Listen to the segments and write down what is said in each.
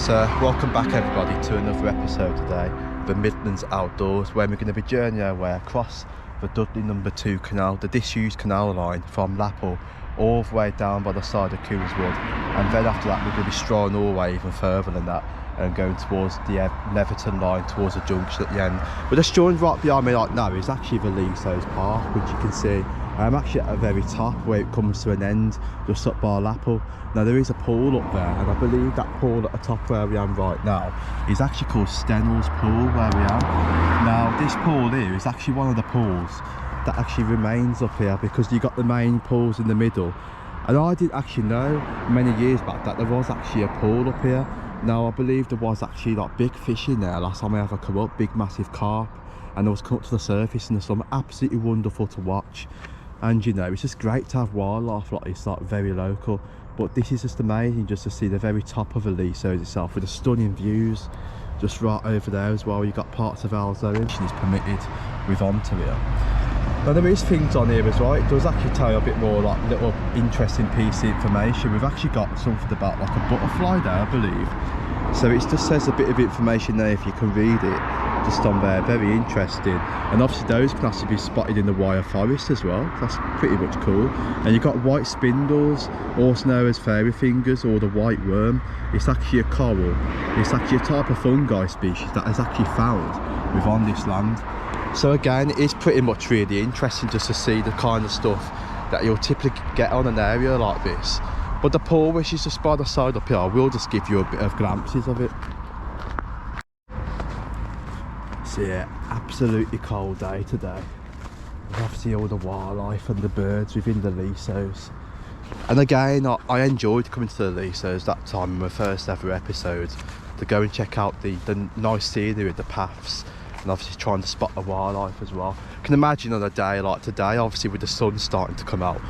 So welcome back everybody to another episode today of the Midlands Outdoors, where we're going to be journeying our way across the Dudley number 2 canal, the disused canal line from Lapal all the way down by the side of Coomswood, and then after that we're going to be strolling all the way even further than that and going towards the Netherton line, towards the junction at the end. But just joined right behind me like now is actually the Halesowen Park, which you can see. I'm actually at the very top where it comes to an end, just up by Lapal. Now there is a pool up there, and I believe that pool at the top where we are right now is actually called Stennell's Pool where we are. Now this pool here is actually one of the pools that actually remains up here, because you got the main pools in the middle. And I didn't actually know many years back that there was actually a pool up here. Now I believe there was actually like big fish in there last time I ever come up, big massive carp, and there was come up to the surface in the summer. Absolutely wonderful to watch. And you know, it's just great to have wildlife like this, like very local. But this is just amazing just to see the very top of Halesowen itself, with the stunning views just right over there as well. You've got parts of Halesowen is permitted with onto here. Now there is things on here as well. It does actually tell you a bit more, like little interesting piece of information. We've actually got something about like a butterfly there, I believe. So it just says a bit of information there if you can read it. Just on there, very interesting. And obviously those can actually be spotted in the wire forest as well. That's pretty much cool. And you've got white spindles, also known as fairy fingers or the white worm. It's actually a coral. It's actually a type of fungi species that is actually found within this land. So again, it is pretty much really interesting just to see the kind of stuff that you'll typically get on an area like this. But the pool, which is just by the side up here, I will just give you a bit of glimpses of it. So yeah, absolutely cold day today. With obviously all the wildlife and the birds within the Halesowen. And again, I enjoyed coming to the Halesowen that time in my first ever episode, to go and check out the nice scenery, the paths, and obviously trying to spot the wildlife as well. I can imagine on a day like today, obviously with the sun starting to come out,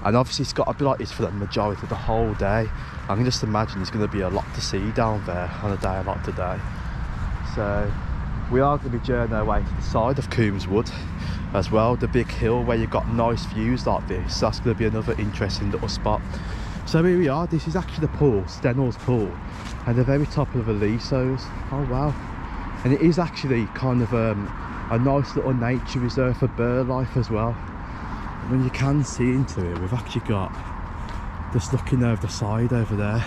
and obviously it's got to be like this for the majority of the whole day. I can just imagine there's going to be a lot to see down there on a day like today. So we are going to be journeying our way to the side of Coomswood as well, the big hill where you've got nice views like this. So that's going to be another interesting little spot. So here we are. This is actually the pool, Stennell's Pool, at the very top of the Halesowen. Oh wow. And it is actually kind of a nice little nature reserve for bird life as well. And when you can see into it, we've actually got, just looking over the side over there,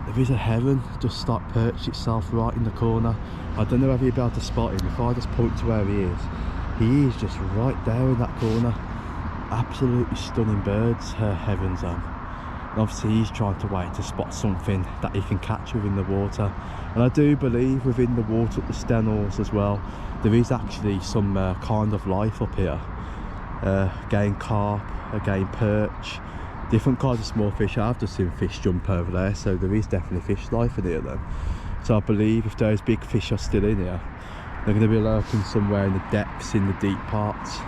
there is a heron just like perched itself right in the corner. I don't know whether you'll be able to spot him. If I just point to where he is just right there in that corner. Absolutely stunning birds, herons are. And obviously he's trying to wait to spot something that he can catch within the water. And I do believe within the water at the Stennells as well, there is actually some kind of life up here. Again carp, again perch, different kinds of small fish. I've just seen fish jump over there, so there is definitely fish life in here then. So I believe if those big fish are still in here, they're going to be lurking somewhere in the depths, in the deep parts.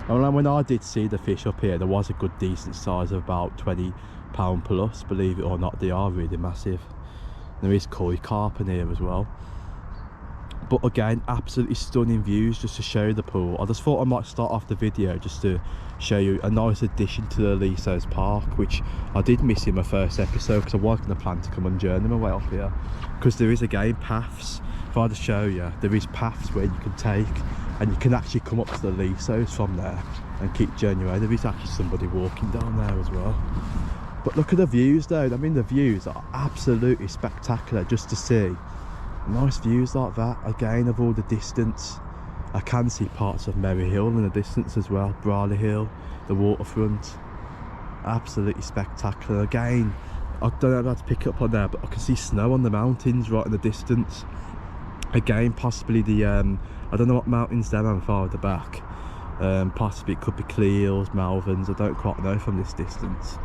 And when I did see the fish up here, there was a good decent size of about 20 pound plus, believe it or not. They are really massive. There is koi carp in here as well. But again, absolutely stunning views just to show the pool. I just thought I might start off the video just to show you a nice addition to the Halesowen Park, which I did miss in my first episode because I was going to plan to come and journey my way up here. Because there is again paths. If I just show you, there is paths where you can take, and you can actually come up to the Halesowen from there and keep journeying away. There is actually somebody walking down there as well. But look at the views though. I mean, the views are absolutely spectacular just to see. Nice views like that. Again, of all the distance, I can see parts of Merry Hill in the distance as well. Brawley Hill, the waterfront. Absolutely spectacular. Again, I don't know how to pick it up on there, but I can see snow on the mountains right in the distance. Again, possibly the I don't know what mountains they're on far at the back. Possibly it could be Cleels, Malverns, I don't quite know from this distance.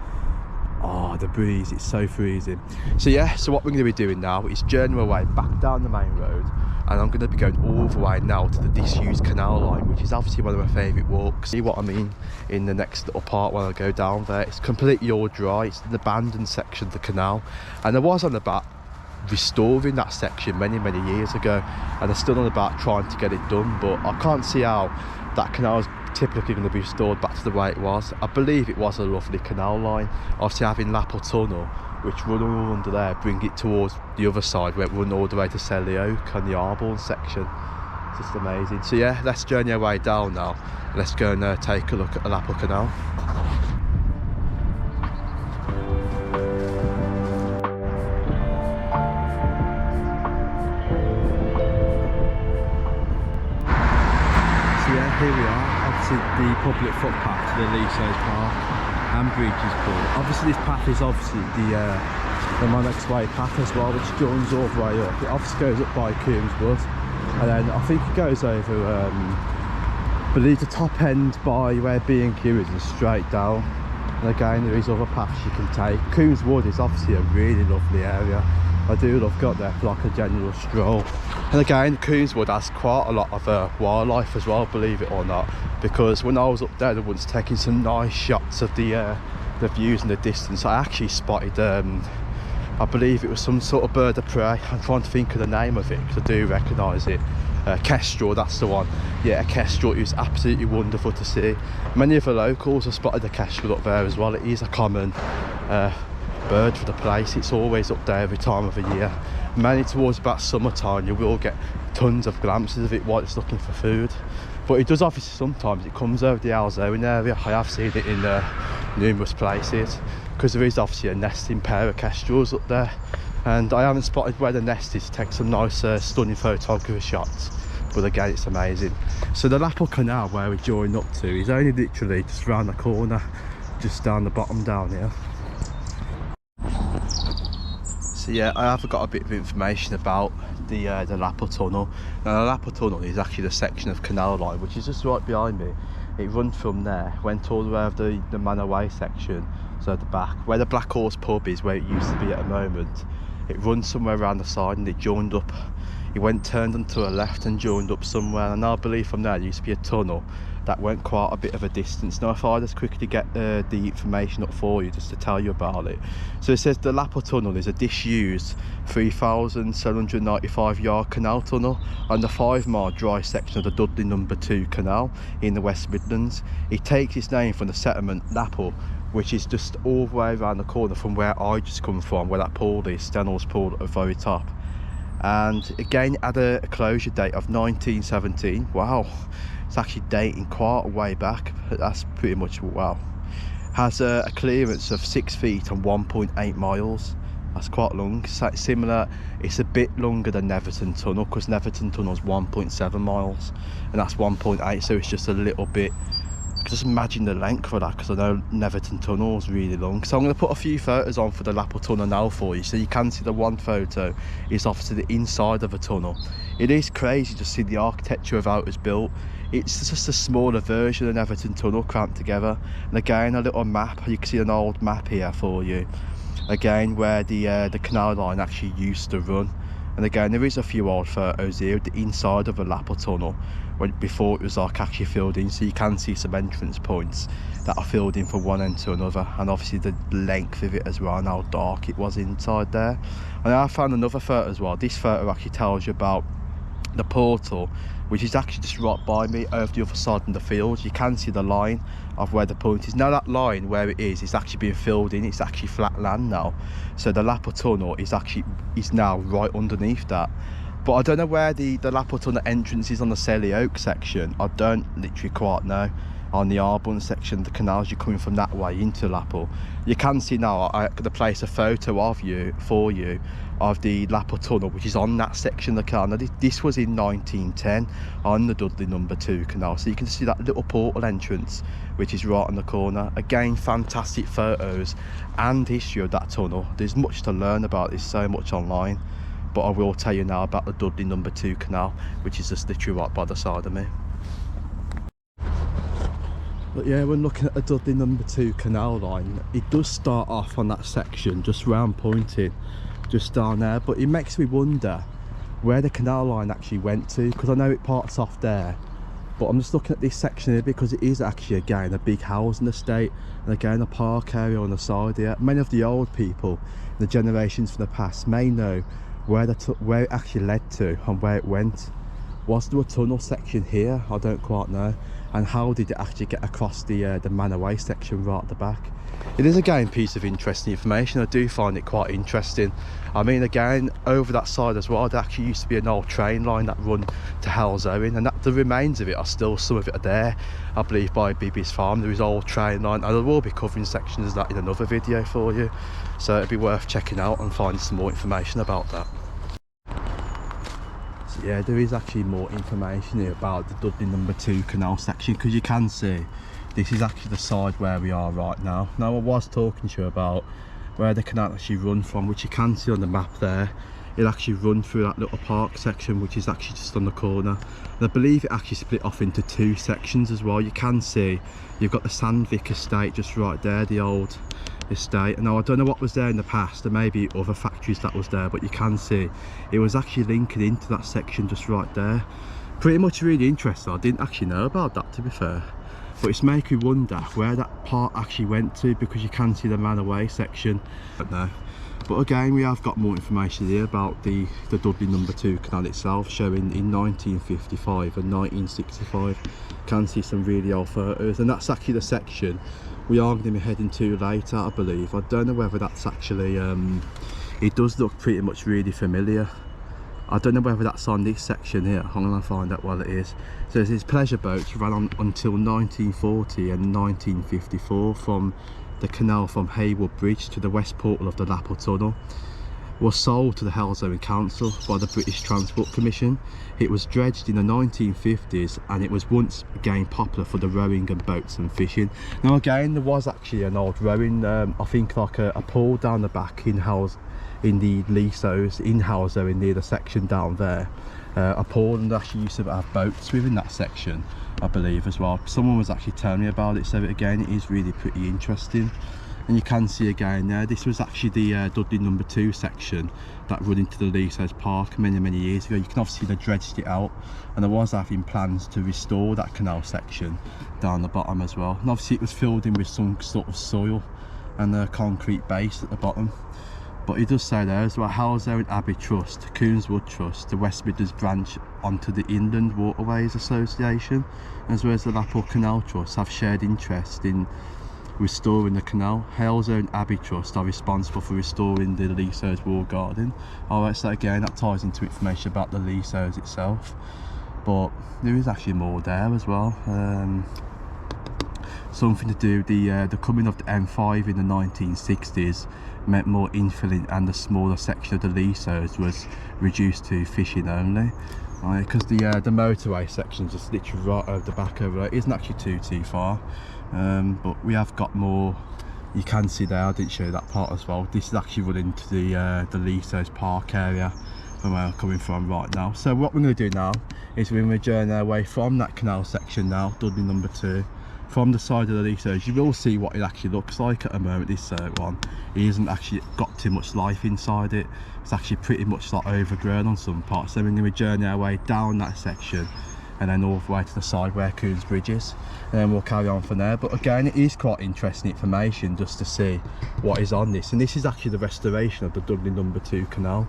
Oh, the breeze, it's so freezing. So yeah, so what we're going to be doing now is journeying our way back down the main road, and I'm going to be going all the way now to the disused canal line, which is obviously one of my favourite walks. See what I mean in the next little part when I go down there. It's completely all dry. It's an abandoned section of the canal, and I was on about restoring that section many years ago, and they're still on about trying to get it done, but I can't see how that canal is typically going to be restored back to the way it was. I believe it was a lovely canal line. Obviously having Lapal Tunnel which run all under there, bring it towards the other side where it run all the way to Selly Oak and the Arborn section. It's just amazing. So yeah, let's journey our way down now. Let's go and take a look at the Lapal Canal. Here we are, obviously the public footpath to the Halesowen Park and Bridges Pool. Obviously this path is obviously the Monarch's Way path as well, which joins all the way up. It obviously goes up by Coombs Wood, and then I think it goes over, I believe the top end by where B&Q is and straight down. And again, there is other paths you can take. Coombs Wood is obviously a really lovely area. I do love going there for like a general stroll. And again, Coombs Wood has quite a lot of wildlife as well, believe it or not, because when I was up there, I was taking some nice shots of the views in the distance. I actually spotted, I believe it was some sort of bird of prey. I'm trying to think of the name of it because I do recognise it. Kestrel, that's the one. Yeah, a kestrel. It was absolutely wonderful to see. Many of the locals have spotted the kestrel up there as well. It is a common bird for the place. It's always up there every time of the year. Mainly towards about summertime, you will get tons of glimpses of it while it's looking for food. But it does obviously sometimes, it comes over the Halesowen area. I have seen it in numerous places, because there is obviously a nesting pair of kestrels up there. And I haven't spotted where the nest is to take some nice stunning photography shots, but again, it's amazing. So the Lapal Canal, where we join up to, is only literally just round the corner, just down the bottom down here. So yeah, I have got a bit of information about the Lapal Tunnel. Now the Lapal Tunnel is actually the section of canal line which is just right behind me. It runs from there, went all the way over the Manor Way section, so at the back, where the Black Horse pub is, where it used to be at the moment. It runs somewhere around the side and it joined up. It went turned onto a left and joined up somewhere, and I believe from there used to be a tunnel that went quite a bit of a distance. Now if I just quickly get the information up for you just to tell you about it. So it says the Lapal Tunnel is a disused 3,795 yard canal tunnel on the 5-mile dry section of the Dudley No. 2 canal in the West Midlands. It takes its name from the settlement Lapal, which is just all the way around the corner from where I just come from, where that pool is, Stenhall's pool at the very top. And again, it had a closure date of 1917. Wow, it's actually dating quite a way back, but that's pretty much, wow. Has a clearance of 6 feet and 1.8 miles. That's quite long. It's similar, it's a bit longer than Netherton Tunnel, because Netherton Tunnel is 1.7 miles and that's 1.8, so it's just a little bit. Just imagine the length of that, because I know Netherton Tunnel is really long. So I'm going to put a few photos on for the Lapal Tunnel now for you, so you can see the one photo is obviously the inside of a tunnel. It is crazy to see the architecture of how it was built. It's just a smaller version of Netherton Tunnel cramped together. And again, a little map, you can see an old map here for you, again where the canal line actually used to run. And again, there is a few old photos here, the inside of a Lapal Tunnel, before it was like actually filled in, so you can see some entrance points that are filled in from one end to another, and obviously the length of it as well and how dark it was inside there. And I found another photo as well. This photo actually tells you about the portal, which is actually just right by me over the other side in the field. You can see the line of where the point is. Now that line where it is actually being filled in, it's actually flat land now, so the Lapal Tunnel is now right underneath that. But I don't know where the Lapal Tunnel entrance is on the Selly Oak section. I don't literally quite know. On the Arborn section, the canals, you're coming from that way into Lapal. You can see now, I'm going to place a photo of for you of the Lapal Tunnel, which is on that section of the canal. Now, this was in 1910 on the Dudley No. 2 canal. So you can see that little portal entrance, which is right on the corner. Again, fantastic photos and history of that tunnel. There's much to learn about this, so much online. But I will tell you now about the Dudley No. 2 canal, which is just literally right by the side of me. But yeah, when looking at the Dudley No. 2 canal line, it does start off on that section, just round pointing, just down there. But it makes me wonder where the canal line actually went to, because I know it parts off there. But I'm just looking at this section here, because it is actually, again, a big housing estate, and again, a park area on the side here. Many of the old people, the generations from the past, may know where it actually led to and where it went. Was there a tunnel section here? I don't quite know. and how did it actually get across the Manaway section right at the back. It is again a piece of interesting information. I do find it quite interesting. I mean, again, over that side as well, there actually used to be an old train line that run to Halesowen, and that the remains of it are still, some of it are there, I believe, by Bibby's farm. There is old train line, and I will be covering sections of that in another video for you, so it'd be worth checking out and finding some more information about that. So yeah, there is actually more information here about the Dudley number 2 canal section, because you can see this is actually the side where we are right now. Now, I was talking to you about where the canal actually run from, which you can see on the map there. It actually run through that little park section, which is actually just on the corner, and I believe it actually split off into 2 sections as well. You can see you've got the Sandvik estate just right there, the old estate. Now, I don't know what was there in the past, there may be other factories that was there, but you can see it was actually linking into that section just right there. Pretty much really interesting. I didn't actually know about that, to be fair, but it's making me wonder where that part actually went to, because you can see the Manaway section. I don't know. But again, we have got more information here about the Dudley number 2 canal itself, showing in 1955 and 1965. Can see some really old photos, and that's actually the section we are going to be heading to later, I believe. I don't know whether that's actually it does look pretty much really familiar. I don't know whether that's on this section here. I'm going to find out what it is. So these pleasure boats ran on until 1940 and 1954 from the canal from Haywood Bridge to the west portal of the Lapal tunnel. Was sold to the Halesowen Council by the British Transport Commission. It was dredged in the 1950s, and it was once again popular for the rowing and boats and fishing. Now again, there was actually an old rowing, I think like a pool down the back in the Leasos in Halesowen, near the section down there. A pool, and actually used to have boats within that section, I believe, as well. Someone was actually telling me about it, so again, it is really pretty interesting. And you can see again there, this was actually the Dudley number 2 section that run into the Leasos Park many years ago. You can obviously they dredged it out, and there was having plans to restore that canal section down the bottom as well. And obviously it was filled in with some sort of soil and a concrete base at the bottom. But it does say there as well, Halesowen Abbey Trust, Coonswood Trust, the West Midlands branch onto the Inland Waterways Association, as well as the Lapal Canal Trust, have shared interest in restoring the canal. Halesowen Abbey Trust are responsible for restoring the Leasos Wall Garden. Alright, so again, that ties into information about the Leasos itself, but there is actually more there as well. Something to do with the coming of the M5 in the 1960s meant more infilling, and the smaller section of the Leasos was reduced to fishing only. Because the motorway section is just literally right over the back over there. It isn't actually too far, but we have got more. You can see there, I didn't show you that part as well. This is actually running to the Leasos Park area from where I'm coming from right now. So what we're going to do now is we're going to journey our way from that canal section now, Dudley number 2, from the side of the Leasos. You will see what it actually looks like at the moment. This one, it hasn't actually got too much life inside it. It's actually pretty much like overgrown on some parts. So we're going to journey our way down that section, and then all the way to the side where Coons Bridge is, and then we'll carry on from there. But again, it is quite interesting information just to see what is on this. And this is actually the restoration of the Dudley number 2 canal,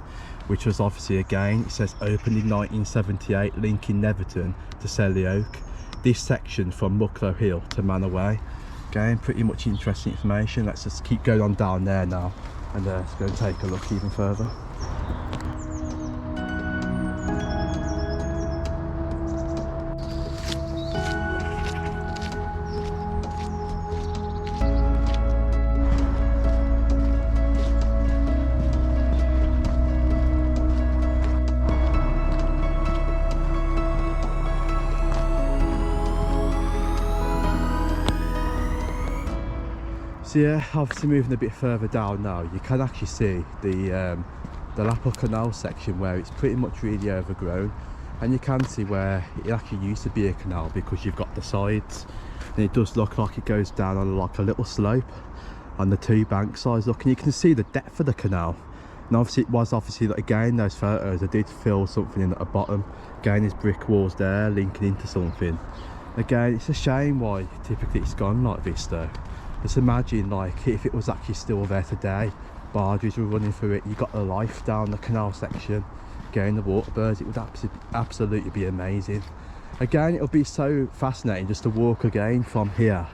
which was obviously, again, it says opened in 1978, linking Netherton to Selly Oak. This section from Mucklow Hill to Manaway. Again, pretty much interesting information. Let's just keep going on down there now, and let's go and take a look even further. So yeah, obviously moving a bit further down now, you can actually see the Lapal Canal section where it's pretty much really overgrown, and you can see where it actually used to be a canal, because you've got the sides, and it does look like it goes down on like a little slope on the 2 bank sides. Look, and you can see the depth of the canal. And obviously it was like, again, those photos, I did fill something in at the bottom. Again, there's brick walls there linking into something. Again, it's a shame why typically it's gone like this though. Just imagine like if it was actually still there today, barges were running through it, you got the life down the canal section, getting the water birds, it would absolutely be amazing. Again, it'll be so fascinating just to walk again from here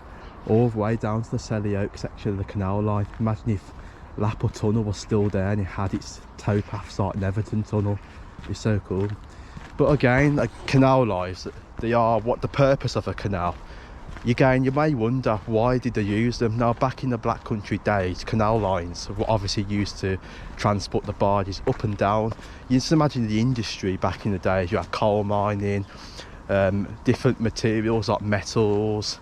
all the way down to the Halesowen section of the canal line. Imagine if Lapal tunnel was still there and it had its towpaths like Netherton tunnel. It's so cool. But again, like canal lines, they are what the purpose of a canal. Again, you may wonder, why did they use them? Now, back in the Black Country days, canal lines were obviously used to transport the barges up and down. You just imagine the industry back in the days. You had coal mining, different materials like metals,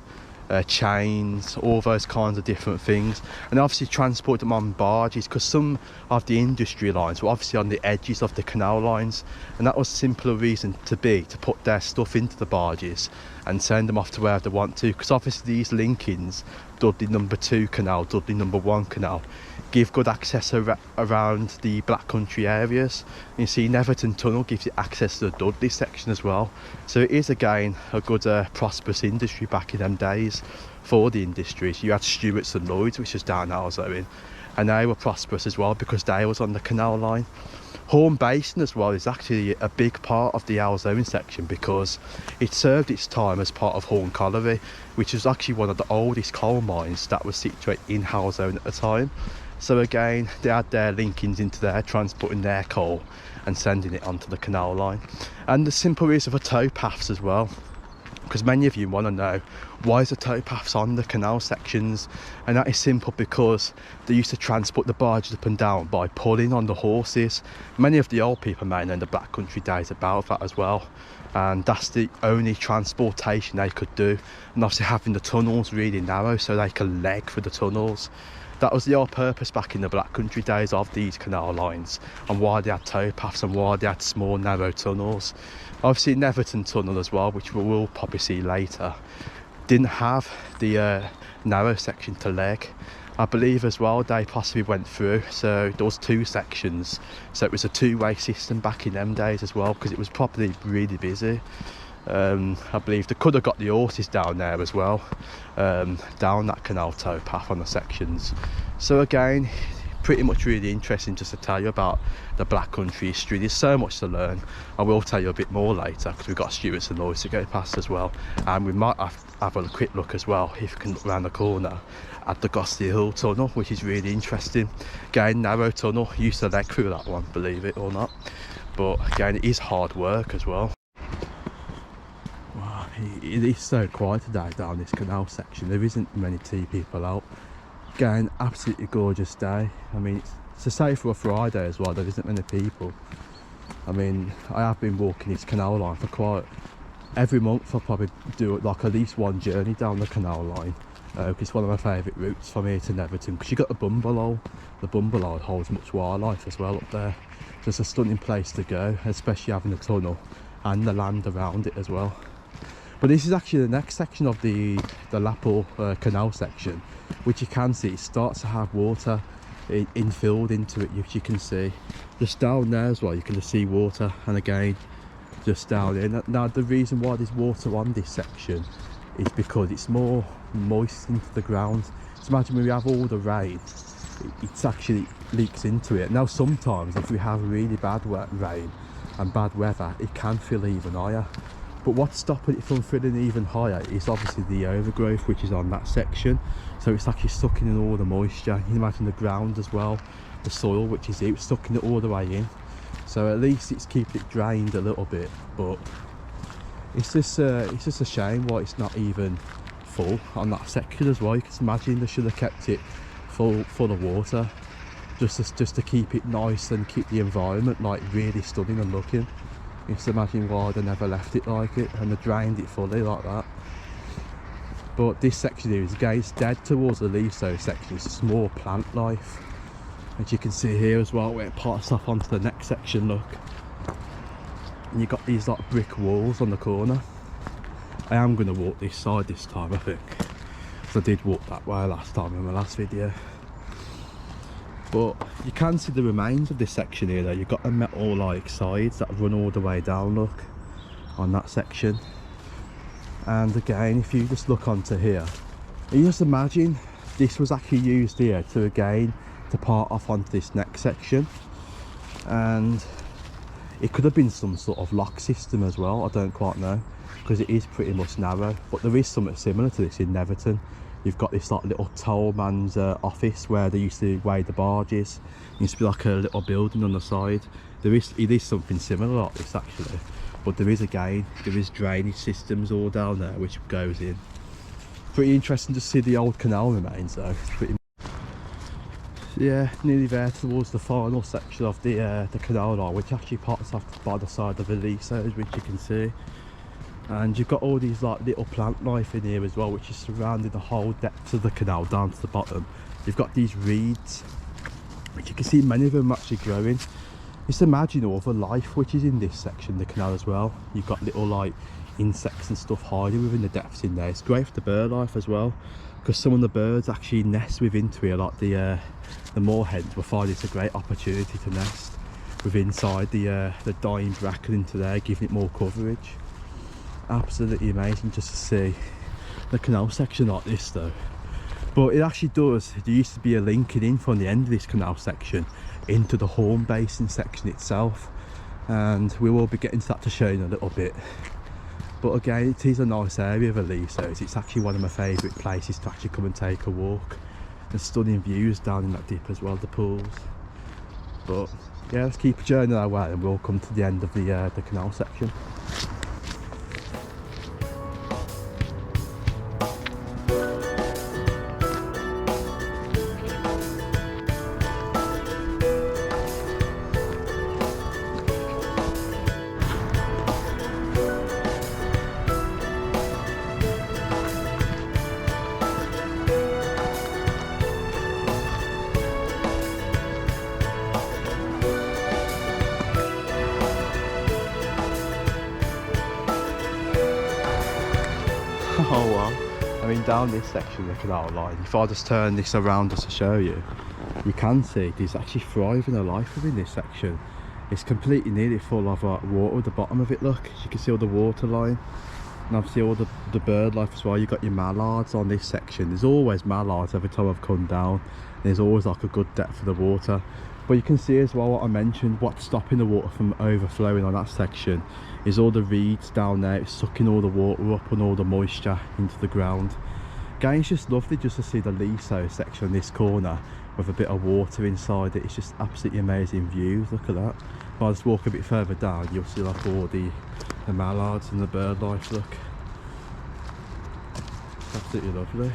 chains, all those kinds of different things, and obviously transport them on barges, because some of the industry lines were obviously on the edges of the canal lines, and that was simply a reason to put their stuff into the barges and send them off to where they want to, because obviously these linkings, Dudley number 2 canal, Dudley number 1 canal, give good access around the Black Country areas. And you see Netherton tunnel gives you access to the Dudley section as well, so it is again a good prosperous industry back in them days for the industries. You had Stewart's and Lloyd's, which was down Halesowen, and they were prosperous as well because they was on the canal line. Horn Basin as well is actually a big part of the Halesowen section, because it served its time as part of Horn Colliery, which was actually one of the oldest coal mines that was situated in Halesowen at the time. So again, they had their linkings into there, transporting their coal and sending it onto the canal line. And the simple reason for towpaths as well, because many of you want to know, why is the towpaths on the canal sections? And that is simple because they used to transport the barges up and down by pulling on the horses. Many of the old people may know in the Black Country days about that as well, and that's the only transportation they could do. And obviously having the tunnels really narrow so they can leg through the tunnels. That was the whole purpose back in the Black Country days of these canal lines, and why they had towpaths and why they had small narrow tunnels. Obviously Netherton tunnel as well, which we will probably see later, didn't have the narrow section to leg. I believe as well they possibly went through, so there was 2 sections, so it was a 2-way system back in them days as well, because it was probably really busy. I believe they could have got the horses down there as well, down that canal towpath on the sections. So again, pretty much really interesting just to tell you about the Black Country history. There's so much to learn. I will tell you a bit more later, because we've got Stewart's and Lloyd's to go past as well, and we might have a quick look as well, if you can look around the corner, at the Gosty Hill tunnel, which is really interesting. Again, narrow tunnel, used to leg through that one, believe it or not, but again, it is hard work as well. It is so quiet today down this canal section. There isn't many people out. Again, absolutely gorgeous day. I mean, it's a say for a Friday as well, there isn't many people. I mean, I have been walking this canal line for quite every month. I probably do like at least one journey down the canal line. It's one of my favourite routes from here to Netherton, because you've got the bumble. The bumble holds much wildlife as well up there. Just a stunning place to go, especially having the tunnel and the land around it as well. But this is actually the next section of the Lapal canal section, which you can see it starts to have water infilled into it, which you can see just down there as well. You can just see water, and again just down here. Now the reason why there's water on this section is because it's more moist into the ground. So imagine when we have all the rain, it actually leaks into it. Now sometimes if we have really bad rain and bad weather, it can fill even higher. But what's stopping it from filling even higher is obviously the overgrowth, which is on that section. So it's actually sucking in all the moisture. You can imagine the ground as well, the soil, which is it's sucking it all the way in. So at least it's keeping it drained a little bit, but it's just a shame why it's not even full on that section as well. You can imagine they should have kept it full of water, just to keep it nice and keep the environment like really stunning and looking. You just imagine why they never left it like it, and they drained it fully like that. But this section here is again, it's dead towards the Halesowen section. It's more plant life, as you can see here as well, where it parts off onto the next section. Look, and you've got these like brick walls on the corner. I am going to walk this side this time, I think, because I did walk that way last time in my last video. But you can see the remains of this section here though. You've got the metal like sides that run all the way down, look, on that section. And again, if you just look onto here, you just imagine this was actually used here to part off onto this next section, and it could have been some sort of lock system as well, I don't quite know. because it is pretty much narrow. But there is something similar to this in Netherton. You've got this like little tollman's office where they used to weigh the barges. It used to be like a little building on the side. It is something similar like this actually, but there is drainage systems all down there which goes in. Pretty interesting to see the old canal remains though. It's pretty, yeah, nearly there towards the final section of the canal line, which actually parts off by the side of the Halesowen, which you can see. And you've got all these like little plant life in here as well, which is surrounding the whole depth of the canal down to the bottom. You've got these reeds, which you can see many of them actually growing. Just imagine all the life which is in this section of the canal as well. You've got little like insects and stuff hiding within the depths in there. It's great for the bird life as well, because some of the birds actually nest within here, like the moorhens will find it's a great opportunity to nest within inside the dying bracken into there, giving it more coverage. Absolutely amazing just to see the canal section like this though. But it actually does, there used to be a linking in from the end of this canal section into the Horn Basin section itself, and we will be getting to that to show you in a little bit. But again, it is a nice area of Halesowen. It's actually one of my favourite places to actually come and take a walk. There's stunning views down in that dip as well, the pools. But yeah, let's keep journeying our way and we'll come to the end of the canal section. Oh wow, I mean down this section of the canal line, if I just turn this around just to show you, you can see there's actually thriving a life within this section. It's completely nearly full of water at the bottom of it, look. You can see all the water line, and obviously all the bird life as well. You've got your mallards on this section. There's always mallards every time I've come down. There's always like a good depth of the water. But you can see as well what I mentioned, what's stopping the water from overflowing on that section is all the reeds down there. It's sucking all the water up and all the moisture into the ground. Again, it's just lovely just to see the Halesowen section on this corner with a bit of water inside it. It's just absolutely amazing views, look at that. If I just walk a bit further down, you'll see like all the mallards and the bird life, look. It's absolutely lovely.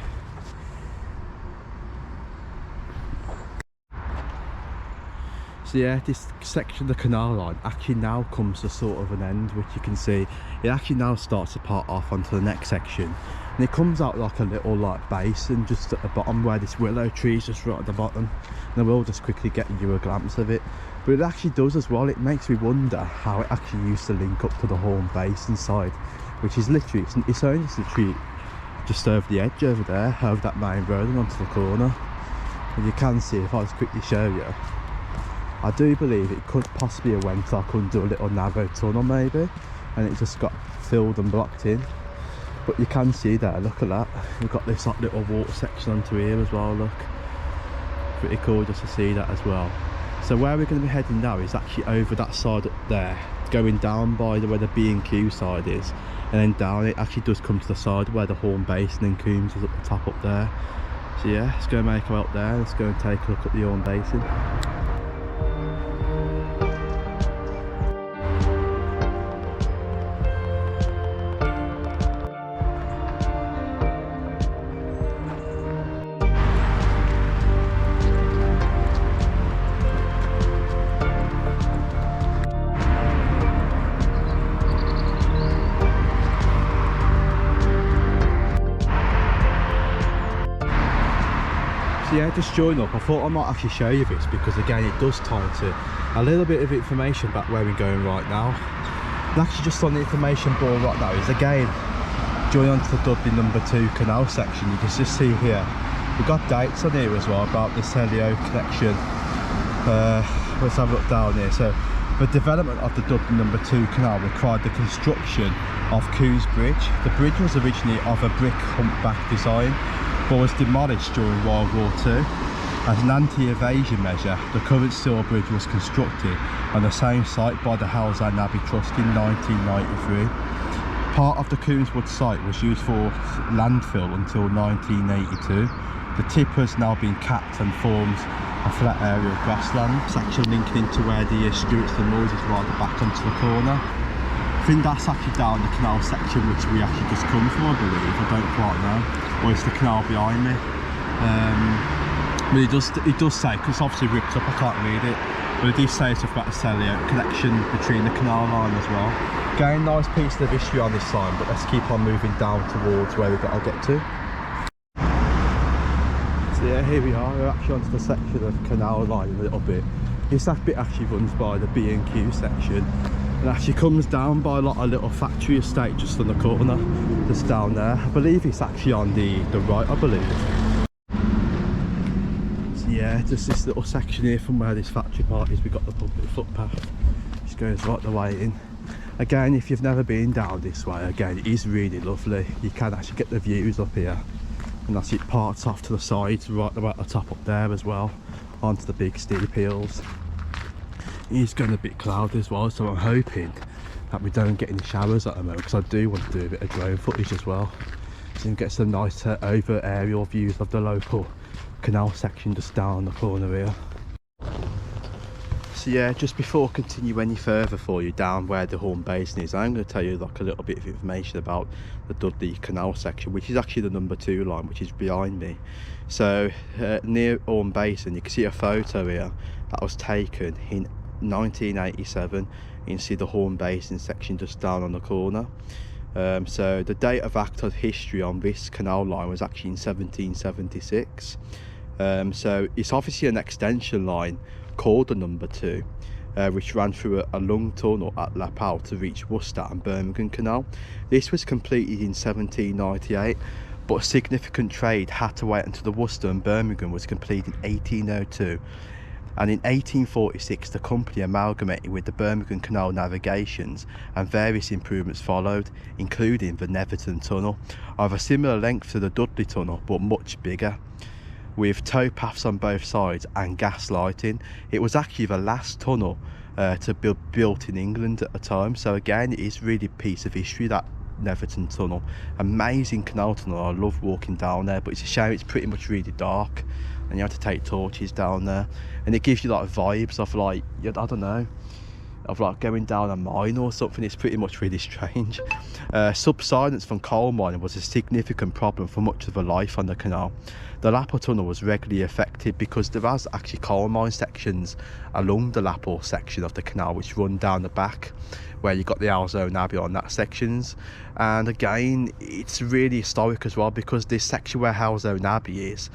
So yeah, this section of the canal line actually now comes to sort of an end, which you can see it actually now starts to part off onto the next section, and it comes out like a little like basin just at the bottom where this willow tree is just right at the bottom, and I will just quickly get you a glance of it. But it actually does as well, it makes me wonder how it actually used to link up to the Horn Basin side, which is literally, it's only literally just over the edge over there, over that main road and onto the corner. And you can see, if I just quickly show you, I do believe it could possibly have went like under a little narrow tunnel maybe, and it just got filled and blocked in. But you can see there, look at that, we've got this like little water section onto here as well, look. Pretty cool just to see that as well. So where we're going to be heading now is actually over that side up there, going down by where the B&Q side is, and then down it actually does come to the side where the Horn Basin and Coombs is up the top up there. So yeah, let's go and make our way up there, let's go and take a look at the Horn Basin. So yeah, just join up. I thought I might actually show you this because again it does tie to a little bit of information about where we're going right now. And actually just on the information board right now is again join onto the Dudley number 2 canal section. You can just see here we've got dates on here as well about this Halesowen connection. Let's have a look down here. So the development of the Dudley number 2 canal required the construction of Coombs Bridge. The bridge was originally of a brick humpback design, but was demolished during World War II. As an anti-evasion measure, the current steel bridge was constructed on the same site by the Halesowen Abbey Trust in 1993. Part of the Coomswood site was used for landfill until 1982. The tip has now been capped and forms a flat area of grassland. Section linking into where the Stuarts and Lloyds is right at the back onto the corner. I think that's actually down the canal section which we actually just come from, I believe. I don't quite know. Or it's the canal behind me. But it does say, because it's obviously ripped up, I can't read it. But it does say it's about the Seliout connection between the canal line as well. Again, nice piece of history on this sign, but let's keep on moving down towards where we've got to get to. So yeah, here we are. We're actually onto the section of canal line a little bit. This bit actually runs by the B&Q section. It actually comes down by like a little factory estate just on the corner, just down there. I believe it's actually on the right, I believe. So yeah, just this little section here from where this factory part is, we've got the public footpath, which goes right the way in. Again, if you've never been down this way, again, it is really lovely. You can actually get the views up here. And that's it parts off to the sides, right about the top up there as well, onto the big steep hills. It is going a bit cloudy as well, so I'm hoping that we don't get any showers at the moment, because I do want to do a bit of drone footage as well, so you can get some nice over aerial views of the local canal section just down the corner here. So yeah, just before I continue any further for you down where the Horn Basin is, I'm going to tell you like a little bit of information about the Dudley canal section, which is actually the number 2 line, which is behind me. So near Horn Basin, you can see a photo here that was taken in 1987. You can see the Horn Basin section just down on the corner. So the date of active history on this canal line was actually in 1776. So it's obviously an extension line called the number 2, which ran through a long tunnel at Lapal to reach Worcester and Birmingham Canal. This was completed in 1798, but a significant trade had to wait until the Worcester and Birmingham was completed in 1802. And in 1846 the company amalgamated with the Birmingham Canal navigations, and various improvements followed, including the Netherton tunnel, of a similar length to the Dudley tunnel but much bigger, with towpaths on both sides and gas lighting. It was actually the last tunnel to be built in England at the time, so again it is really a piece of history, that Netherton tunnel. Amazing canal tunnel, I love walking down there, but it's a shame it's pretty much really dark and you have to take torches down there, and it gives you like vibes of like, I don't know, of like going down a mine or something. It's pretty much really strange. Subsidence from coal mining was a significant problem for much of the life on the canal. The Lapal tunnel was regularly affected because there was actually coal mine sections along the Lapal section of the canal which run down the back, where you got the Halesowen Abbey on that sections. And again, it's really historic as well, because this section where Halesowen Abbey is,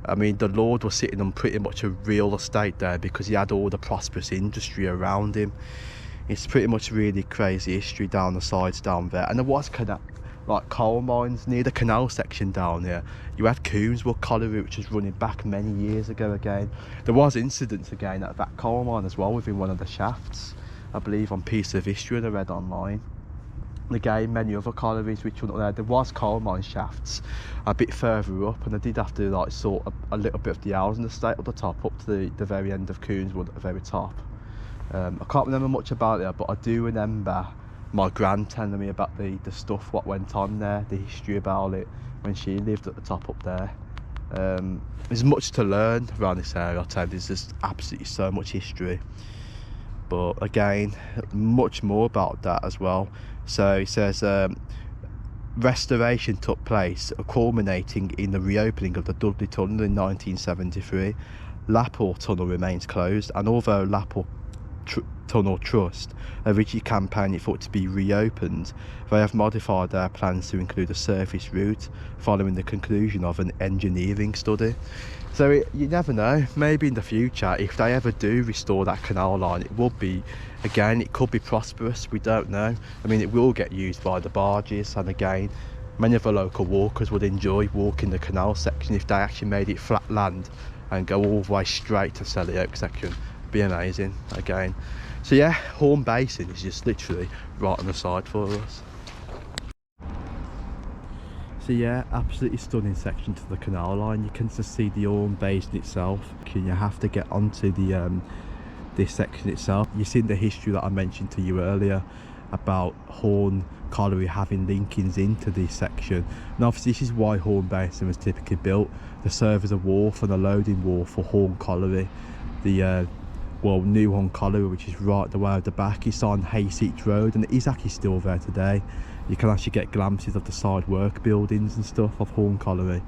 I mean, the Lord was sitting on pretty much a real estate there because he had all the prosperous industry around him. It's pretty much really crazy history down the sides down there. And there was like coal mines near the canal section down here. You had Coomswood Colliery, which was running back many years ago. Again, there was incidents again at that coal mine as well within one of the shafts, I believe on Piece of History that I read online. Again, many other collieries which were there. There was coal mine shafts a bit further up, and I did have to like sort a little bit of the housing estate at the top up to the very end of Coomswood at the very top. I can't remember much about it, but I do remember my gran telling me about the stuff what went on there, the history about it when she lived at the top up there. There's much to learn around this area, I'll tell you. There's just absolutely so much history, but again, much more about that as well. So it says restoration took place, culminating in the reopening of the Dudley tunnel in 1973. Lapal tunnel remains closed, and although Lapal Tunnel Trust originally campaigned for it to be reopened, they have modified their plans to include a surface route following the conclusion of an engineering study. So you never know, maybe in the future, if they ever do restore that canal line, it will be, again, it could be prosperous, we don't know. I mean, it will get used by the barges, and again, many of the local walkers would enjoy walking the canal section if they actually made it flat land and go all the way straight to Selioak section. Be amazing again. So yeah, Horn Basin is just literally right on the side for us. So yeah, absolutely stunning section to the canal line. You can just see the Horn Basin itself. You have to get onto the this section itself. You've seen the history that I mentioned to you earlier. about Horn Colliery having linkings into this section. And obviously this is why Horn Basin was typically built to serve as a wharf and a loading wharf for Horn Colliery. The New Horn Colliery, which is right the way at the back, it's on Hayseach Road, and it is actually still there today. You can actually get glimpses of the side work buildings and stuff of Horn Colliery.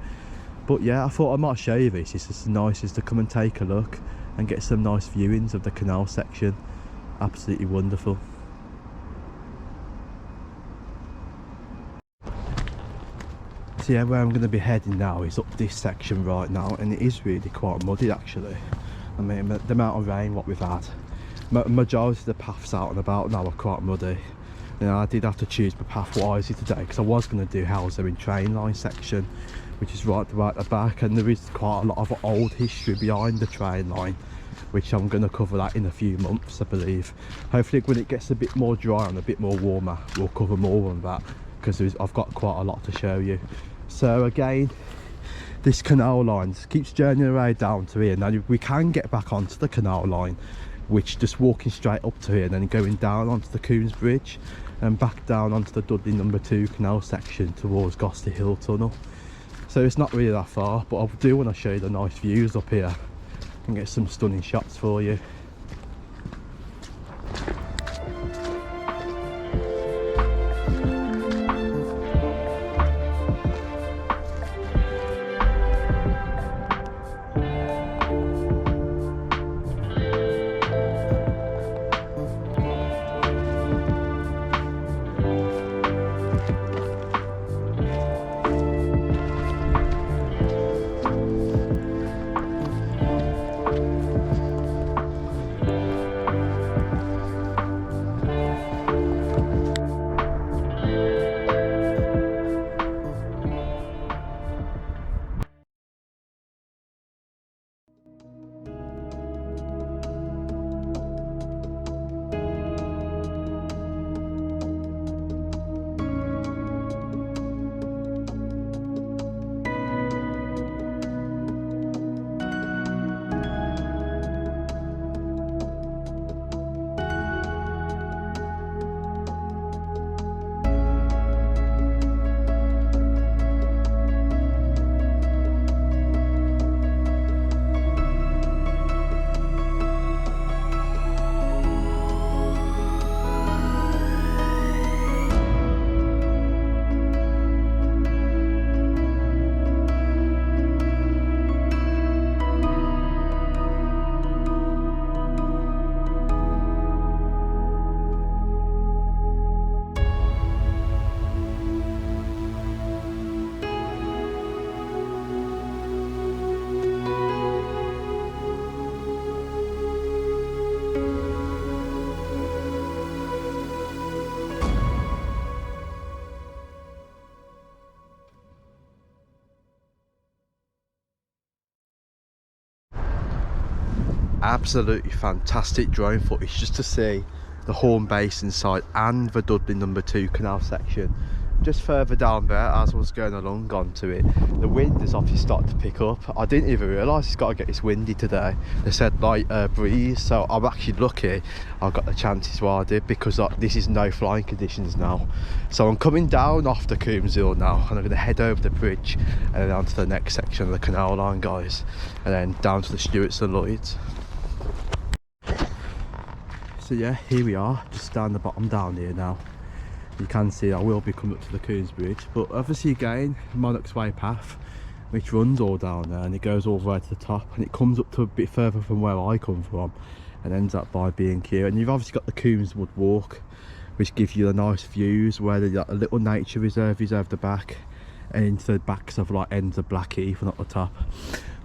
But yeah, I thought I might show you this. It's just nice just to come and take a look and get some nice viewings of the canal section. Absolutely wonderful. So yeah, where I'm going to be heading now is up this section right now, and it is really quite muddy actually. I mean, the amount of rain what we've had, majority of the paths out and about now are quite muddy. You know, I did have to choose my path wisely today because I was going to do Halesowen train line section, which is right at the back, and there is quite a lot of old history behind the train line, which I'm going to cover that in a few months, I believe. Hopefully when it gets a bit more dry and a bit more warmer, we'll cover more on that, because I've got quite a lot to show you. So again, this canal line keeps journeying right down to here. Now we can get back onto the canal line, which just walking straight up to here and then going down onto the Coombs Bridge and back down onto the Dudley number 2 canal section towards Gosty Hill Tunnel. So it's not really that far, but I do want to show you the nice views up here and get some stunning shots for you. Absolutely fantastic drone footage just to see the Horn Basin side and the Dudley number 2 canal section. Just further down there, as I was going along onto it, the wind has obviously started to pick up. I didn't even realise it's got to get this windy today. They said light breeze, so I'm actually lucky I got the chances while I did, because this is no flying conditions now. So I'm coming down off the Coombs Hill now, and I'm going to head over the bridge and then on to the next section of the canal line, guys, and then down to the Stewarts and Lloyds. So yeah, here we are, just down the bottom down here now. You can see I will be coming up to the Coombs Bridge, but obviously again, Monarch's Way path, which runs all down there and it goes all the way to the top, and it comes up to a bit further from where I come from and ends up by B&Q. And you've obviously got the Coombs Wood Walk, which gives you the nice views where the little nature reserve is over the back and into the backs of like ends of Blackheath and up the top.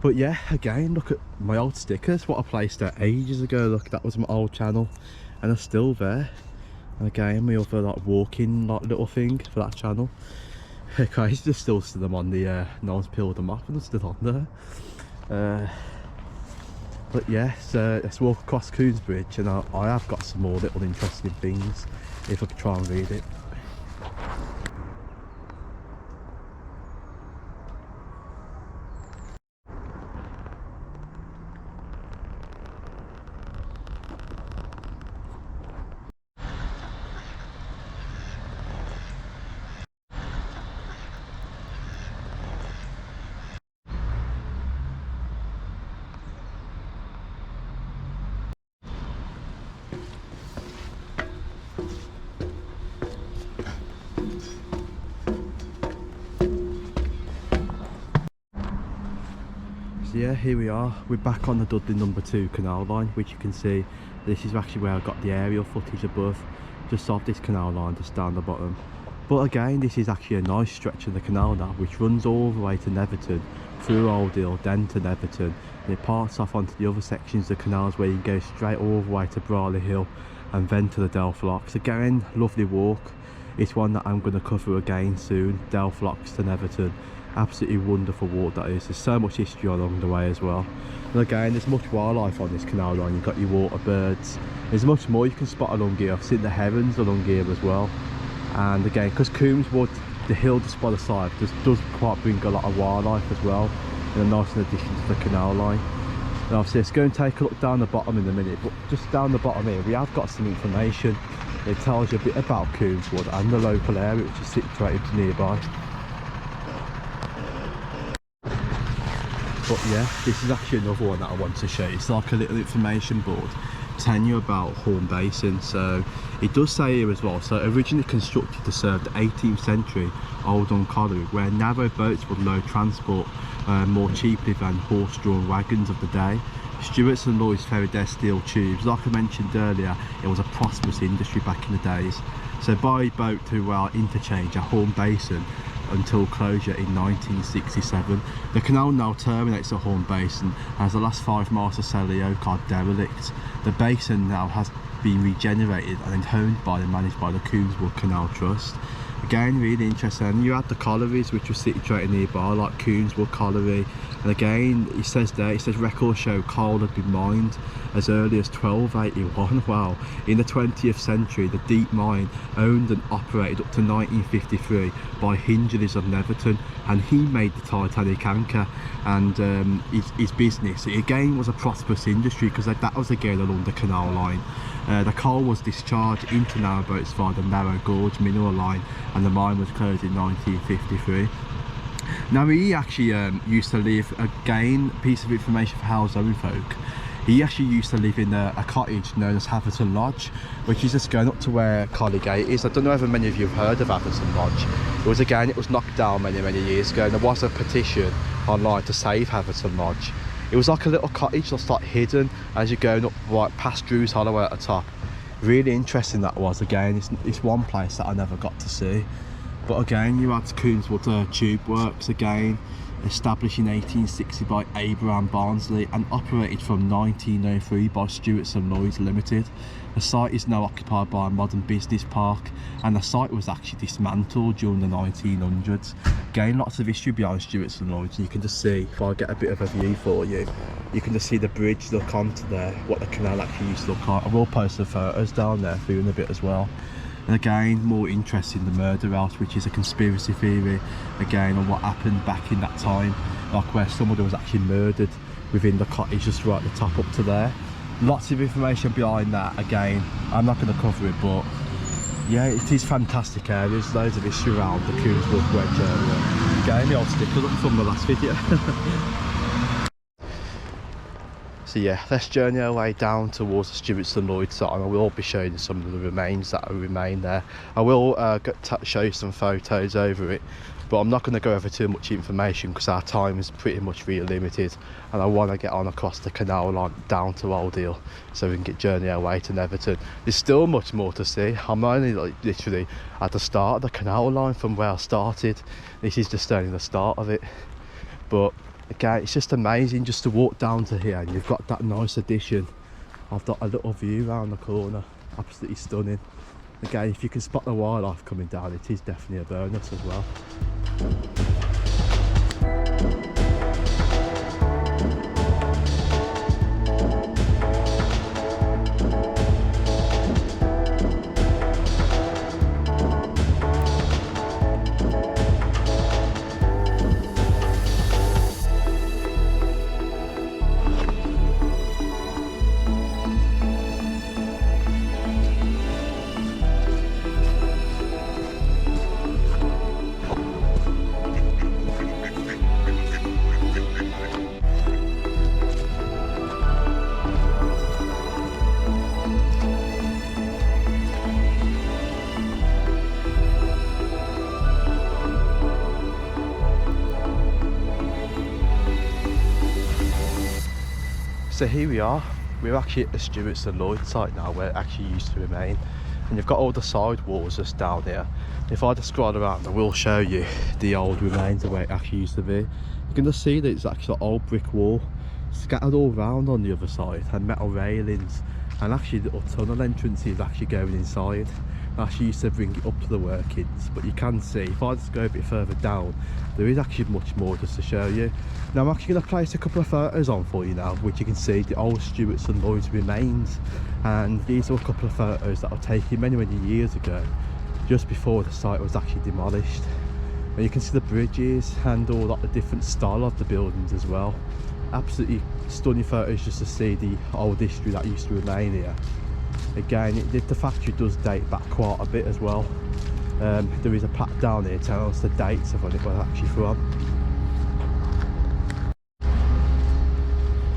But yeah, again, look at my old stickers, what I placed there ages ago. Look, that was my old channel and they're still there. And again, my other like walking like little thing for that channel. Okay, I just still see them on the no one's peeled them off and they're still on there. But yeah, so let's walk across Coombs Bridge, and I have got some more little interesting things if I could try and read it. So yeah, here we are. We're back on the Dudley number 2 canal line, which you can see. This is actually where I got the aerial footage above, just off this canal line, just down the bottom. But again, this is actually a nice stretch of the canal now, which runs all the way to Netherton, through Old Hill, then to Netherton, and it parts off onto the other sections of the canals where you can go straight all the way to Brawley Hill and then to the Delph Locks. Again, lovely walk. It's one that I'm going to cover again soon, Delph Locks to Netherton. Absolutely wonderful walk that is. There's so much history along the way as well. And again, there's much wildlife on this canal line. You've got your water birds. There's much more you can spot along here. I've seen the herons along here as well. And again, because Coombswood, the hill just by the side, does quite bring a lot of wildlife as well, in a nice addition to the canal line. And obviously let's go and take a look down the bottom in a minute, but just down the bottom here we have got some information. It tells you a bit about Coombswood and the local area which is situated nearby. But yeah, this is actually another one that I want to show you. It's like a little information board telling you about Horn Basin. So it does say here as well, so originally constructed to serve the 18th century Oldham Colliery, where narrow boats would load transport more cheaply than horse-drawn wagons of the day. Stewart's and Lloyd's ferried their steel tubes. Like I mentioned earlier, it was a prosperous industry back in the days. So by boat to our interchange at Horn Basin until closure in 1967. The canal now terminates at Horn Basin as the last 5 miles of Selly are derelict. The basin now has been regenerated and owned by and managed by the Coombswood Canal Trust. Again, really interesting. And you had the collieries which were situated nearby, like Coombswood Colliery. And again, it says there, it says records show coal had been mined as early as 1281. Wow. In the 20th century, the deep mine owned and operated up to 1953 by Hingeley's of Netherton, and he made the Titanic anchor. And his business, it again was a prosperous industry because that was again along the canal line. The coal was discharged into narrowboats via the narrow gorge mineral line, and the mine was closed in 1953. Now he actually used to live, again, piece of information for Halesowen folk. He actually used to live in a cottage known as Netherton Lodge, which is just going up to where Colligate is. I don't know if many of you have heard of Netherton Lodge. It was knocked down many years ago, and there was a petition online to save Netherton Lodge. It was like a little cottage that's like hidden as you're going up right past Drew's Hollow at the top. Really interesting that was. Again, it's one place that I never got to see. But again, you had Coombswood Tube Works, again established in 1860 by Abraham Barnsley and operated from 1903 by Stewart's and Lloyd's Limited. The site is now occupied by a modern business park, and the site was actually dismantled during the 1900s. Again, lots of history behind Stewart's and Lloyd's, and you can just see, if I get a bit of a view for you, you can just see the bridge look onto there, what the canal actually used to look like. I will post some photos down there for you in a bit as well. And again, more interest in the murder house, which is a conspiracy theory again on what happened back in that time, like where somebody was actually murdered within the cottage just right at the top up to there. Lots of information behind that. Again, I'm not going to cover it, but yeah, it is fantastic areas. Loads of history around the Coombswood Wedge area. Again, the old sticker look from the last video. So yeah, let's journey our way down towards the Stewart's and Lloyd's site, and I will be showing you some of the remains that remain there. I will show you some photos over it, but I'm not going to go over too much information because our time is pretty much really limited, and I want to get on across the canal line down to Old Hill so we can journey our way to Netherton. There's still much more to see. I'm only literally at the start of the canal line from where I started. This is just only the start of it, but again, it's just amazing just to walk down to here, and you've got that nice addition. I've got a little view around the corner, absolutely stunning. Again, if you can spot the wildlife coming down, it is definitely a bonus as well. So here we are. We're actually at the Stewart's and Lloyd site now, where it actually used to remain. And you've got all the side walls just down here. If I just scroll around, I will show you the old remains of where it actually used to be. You can just see that it's actually an old brick wall scattered all round on the other side, and metal railings, and actually the tunnel entrance is actually going inside. I actually used to bring it up to the workings, but you can see if I just go a bit further down, there is actually much more just to show you. Now I'm actually going to place a couple of photos on for you now, which you can see the old Stewart's and Lloyd's remains, and these are a couple of photos that were taken many years ago, just before the site was actually demolished. And you can see the bridges and all like the different style of the buildings as well. Absolutely stunning photos just to see the old history that used to remain here. Again, the factory does date back quite a bit as well. There is a plaque down here telling us the dates of when it was actually from.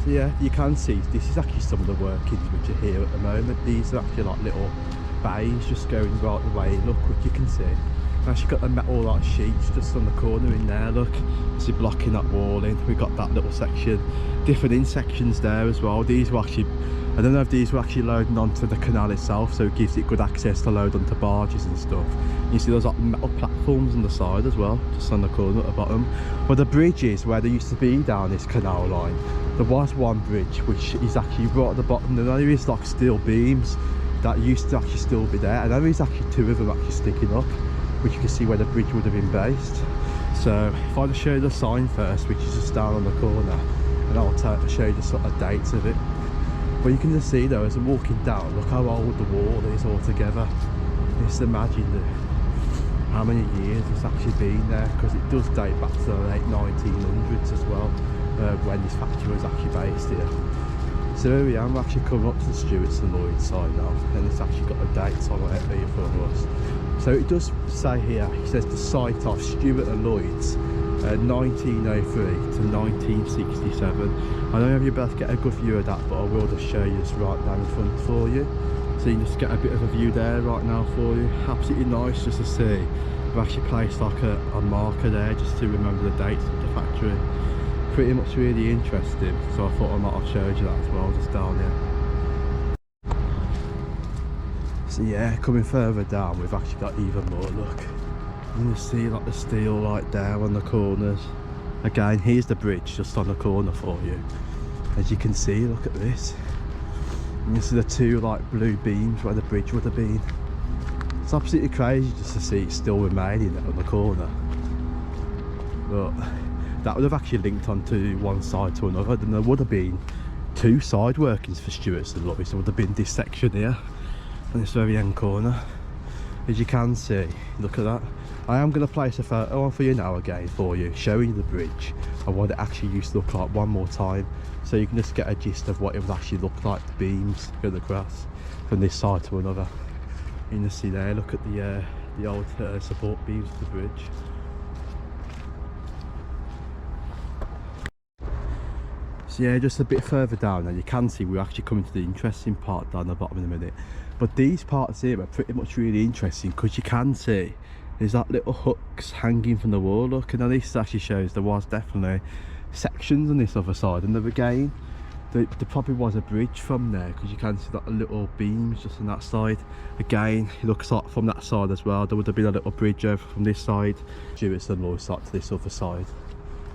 So yeah, you can see this is actually some of the workings which are here at the moment. These are actually like little bays just going right the way. Look, which you can see. Actually got the metal like sheets just on the corner in there, look. It's blocking that wall in. We've got that little section. Different in sections there as well. These were actually, I don't know if these were actually loading onto the canal itself, so it gives it good access to load onto barges and stuff. You see those like metal platforms on the side as well, just on the corner at the bottom. Well, the bridge is where there used to be down this canal line. There was one bridge which is actually right at the bottom. There is like steel beams that used to actually still be there, and there is actually two of them actually sticking up, which you can see where the bridge would have been based. So if I just show you the sign first, which is just down on the corner, and I'll show you the sort of dates of it. But you can just see though, as I'm walking down, look how old the wall is altogether. Just imagine how many years it's actually been there, because it does date back to the late 1900s as well, when this factory was actually based here. So here we are, we're actually coming up to the Stewart's and Lloyd's side now, and it's actually got the dates on it here for us. So it does say here, it says the site of Stewart and Lloyd's, 1903 to 1967. I don't know if you'll be able to get a good view of that, but I will just show you this right down in front for you. So you can just get a bit of a view there right now for you. Absolutely nice just to see. We've actually placed like a marker there just to remember the dates of the factory. Pretty much really interesting, so I thought I might have showed you that as well, just down here. So yeah, coming further down, we've actually got even more, look. You can see like the steel right there on the corners. Again, here's the bridge just on the corner for you. As you can see, look at this. And you see the two like blue beams where the bridge would have been. It's absolutely crazy just to see it still remaining there on the corner. But that would have actually linked onto one side to another, then there would have been two side workings for Stewart's and Lloyd's. There would have been this section here on this very end corner. As you can see, look at that. I am going to place a photo on for you now again for you, showing you the bridge and what it actually used to look like one more time, so you can just get a gist of what it would actually look like, the beams going across from this side to another. You can see there, look at the old support beams of the bridge. So yeah, just a bit further down, and you can see we're actually coming to the interesting part down the bottom in a minute. But these parts here are pretty much really interesting, because you can see there's that little hooks hanging from the wall, look, and now this actually shows there was definitely sections on this other side, and there again there probably was a bridge from there, because you can see that little beams just on that side. Again, it looks like from that side as well there would have been a little bridge over from this side, Stewart's and Lloyd's side to this other side,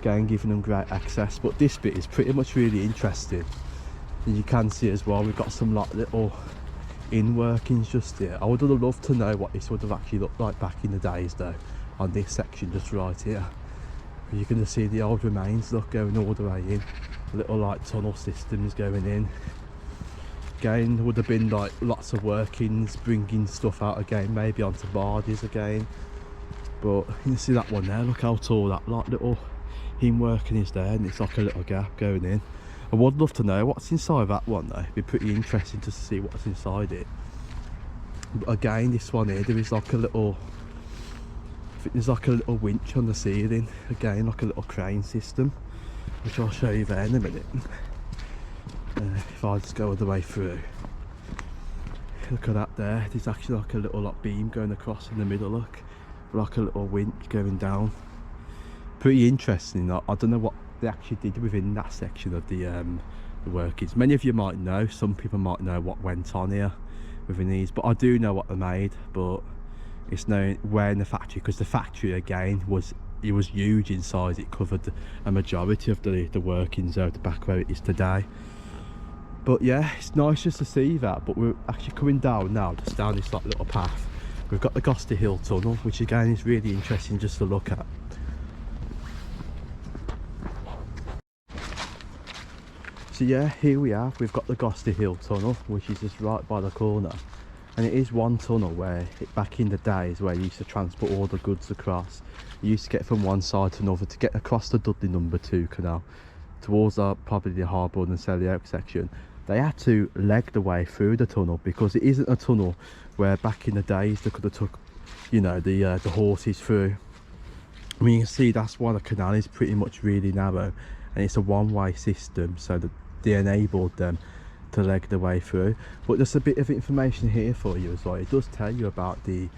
again giving them great access. But this bit is pretty much really interesting, and you can see as well we've got some like little in workings just here. I would have loved to know what this would have actually looked like back in the days though, on this section just right here. You can just see the old remains, look, going all the way in. Little like tunnel systems going in. Again, there would have been like lots of workings, bringing stuff out again, maybe onto barges again. But you can see that one there, look how tall that like little in working is there, and it's like a little gap going in. I would love to know what's inside that one though. It'd be pretty interesting to see what's inside it. But again, this one here, there is like a little, I think there's like a little winch on the ceiling. Again, like a little crane system, which I'll show you there in a minute. If I just go all the way through, look at that there. There's actually like a little like beam going across in the middle, look. Like a little winch going down. Pretty interesting. I don't know what they actually did within that section of the the workings. Many of you might know, some people might know what went on here within these, but I do know what they made, but it's known where in the factory, because the factory again was huge in size. It covered a majority of the workings out the back where it is today. But yeah, it's nice just to see that. But we're actually coming down now, just down this like little path. We've got the Gosty Hill tunnel, which again is really interesting just to look at. So yeah, here we are, we've got the Gosty Hill tunnel, which is just right by the corner. And it is one tunnel where, back in the days, where you used to transport all the goods across. You used to get from one side to another to get across the Dudley number 2 canal towards probably the Harbour and Selly Oak section. They had to leg the way through the tunnel, because it isn't a tunnel where back in the days they could have took, you know, the horses through. I mean, you can see that's why the canal is pretty much really narrow, and it's a one-way system, so that they enabled them to leg the way through. But there's a bit of information here for you as well. It does tell you about the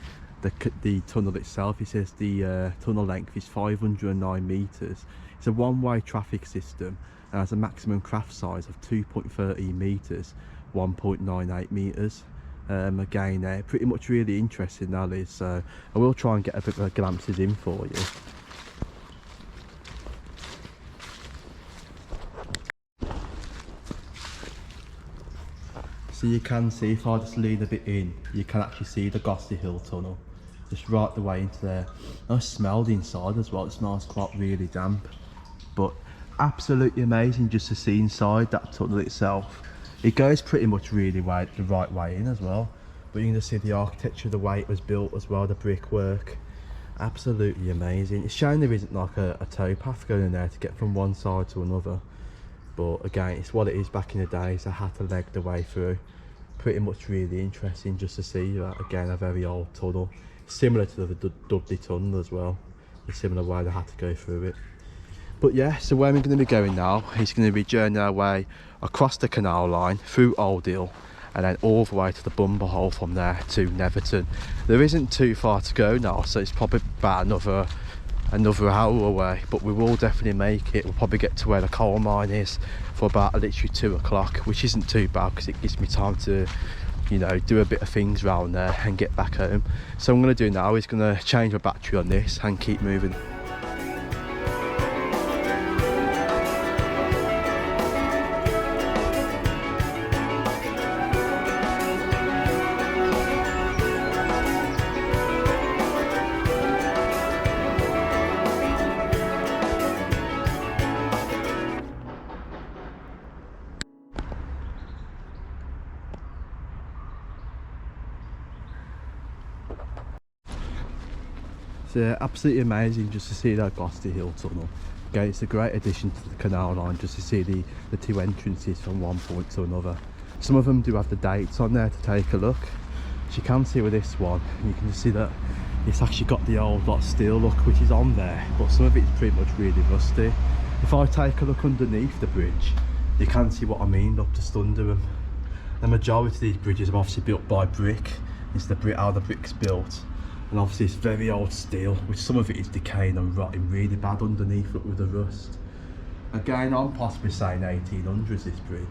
tunnel itself. It says the tunnel length is 509 meters. It's a one-way traffic system and has a maximum craft size of 2.13 meters, 1.98 meters. Again, pretty much really interesting, that is. So I will try and get a bit of glimpses in for you. So you can see, if I just lean a bit in, you can actually see the Gosty Hill tunnel just right the way into there. I smelled inside as well. It smells quite really damp, but absolutely amazing just to see inside that tunnel itself. It goes pretty much really the right way in as well, but you can just see the architecture, the way it was built as well, the brickwork. Absolutely amazing. It's showing there isn't like a towpath going in there to get from one side to another. But again, it's what it is back in the days. I had to leg the way through. Pretty much really interesting just to see that. Again, a very old tunnel, similar to the Dudley tunnel as well. A similar way they had to go through it. But yeah, so where we're going to be going now is going to be journeying our way across the canal line through Old Hill, and then all the way to the bumble hole from there to Netherton. There isn't too far to go now, so it's probably about another hour away, but we will definitely make it. We'll probably get to where the coal mine is for about literally 2 o'clock, which isn't too bad because it gives me time to, you know, do a bit of things around there and get back home. So what I'm going to do now is going to change my battery on this and keep moving. So yeah, absolutely amazing just to see that Gosty Hill tunnel. Okay, it's a great addition to the canal line just to see the two entrances from one point to another. Some of them do have the dates on there to take a look. As you can see with this one, you can see that it's actually got the old like steel look which is on there, but some of it's pretty much really rusty. If I take a look underneath the bridge, you can see what I mean up just under them. The majority of these bridges are obviously built by brick. It's the brick, how the brick's built. And obviously it's very old steel, which some of it is decaying and rotting really bad underneath with the rust. Again, I'm possibly saying 1800s this bridge,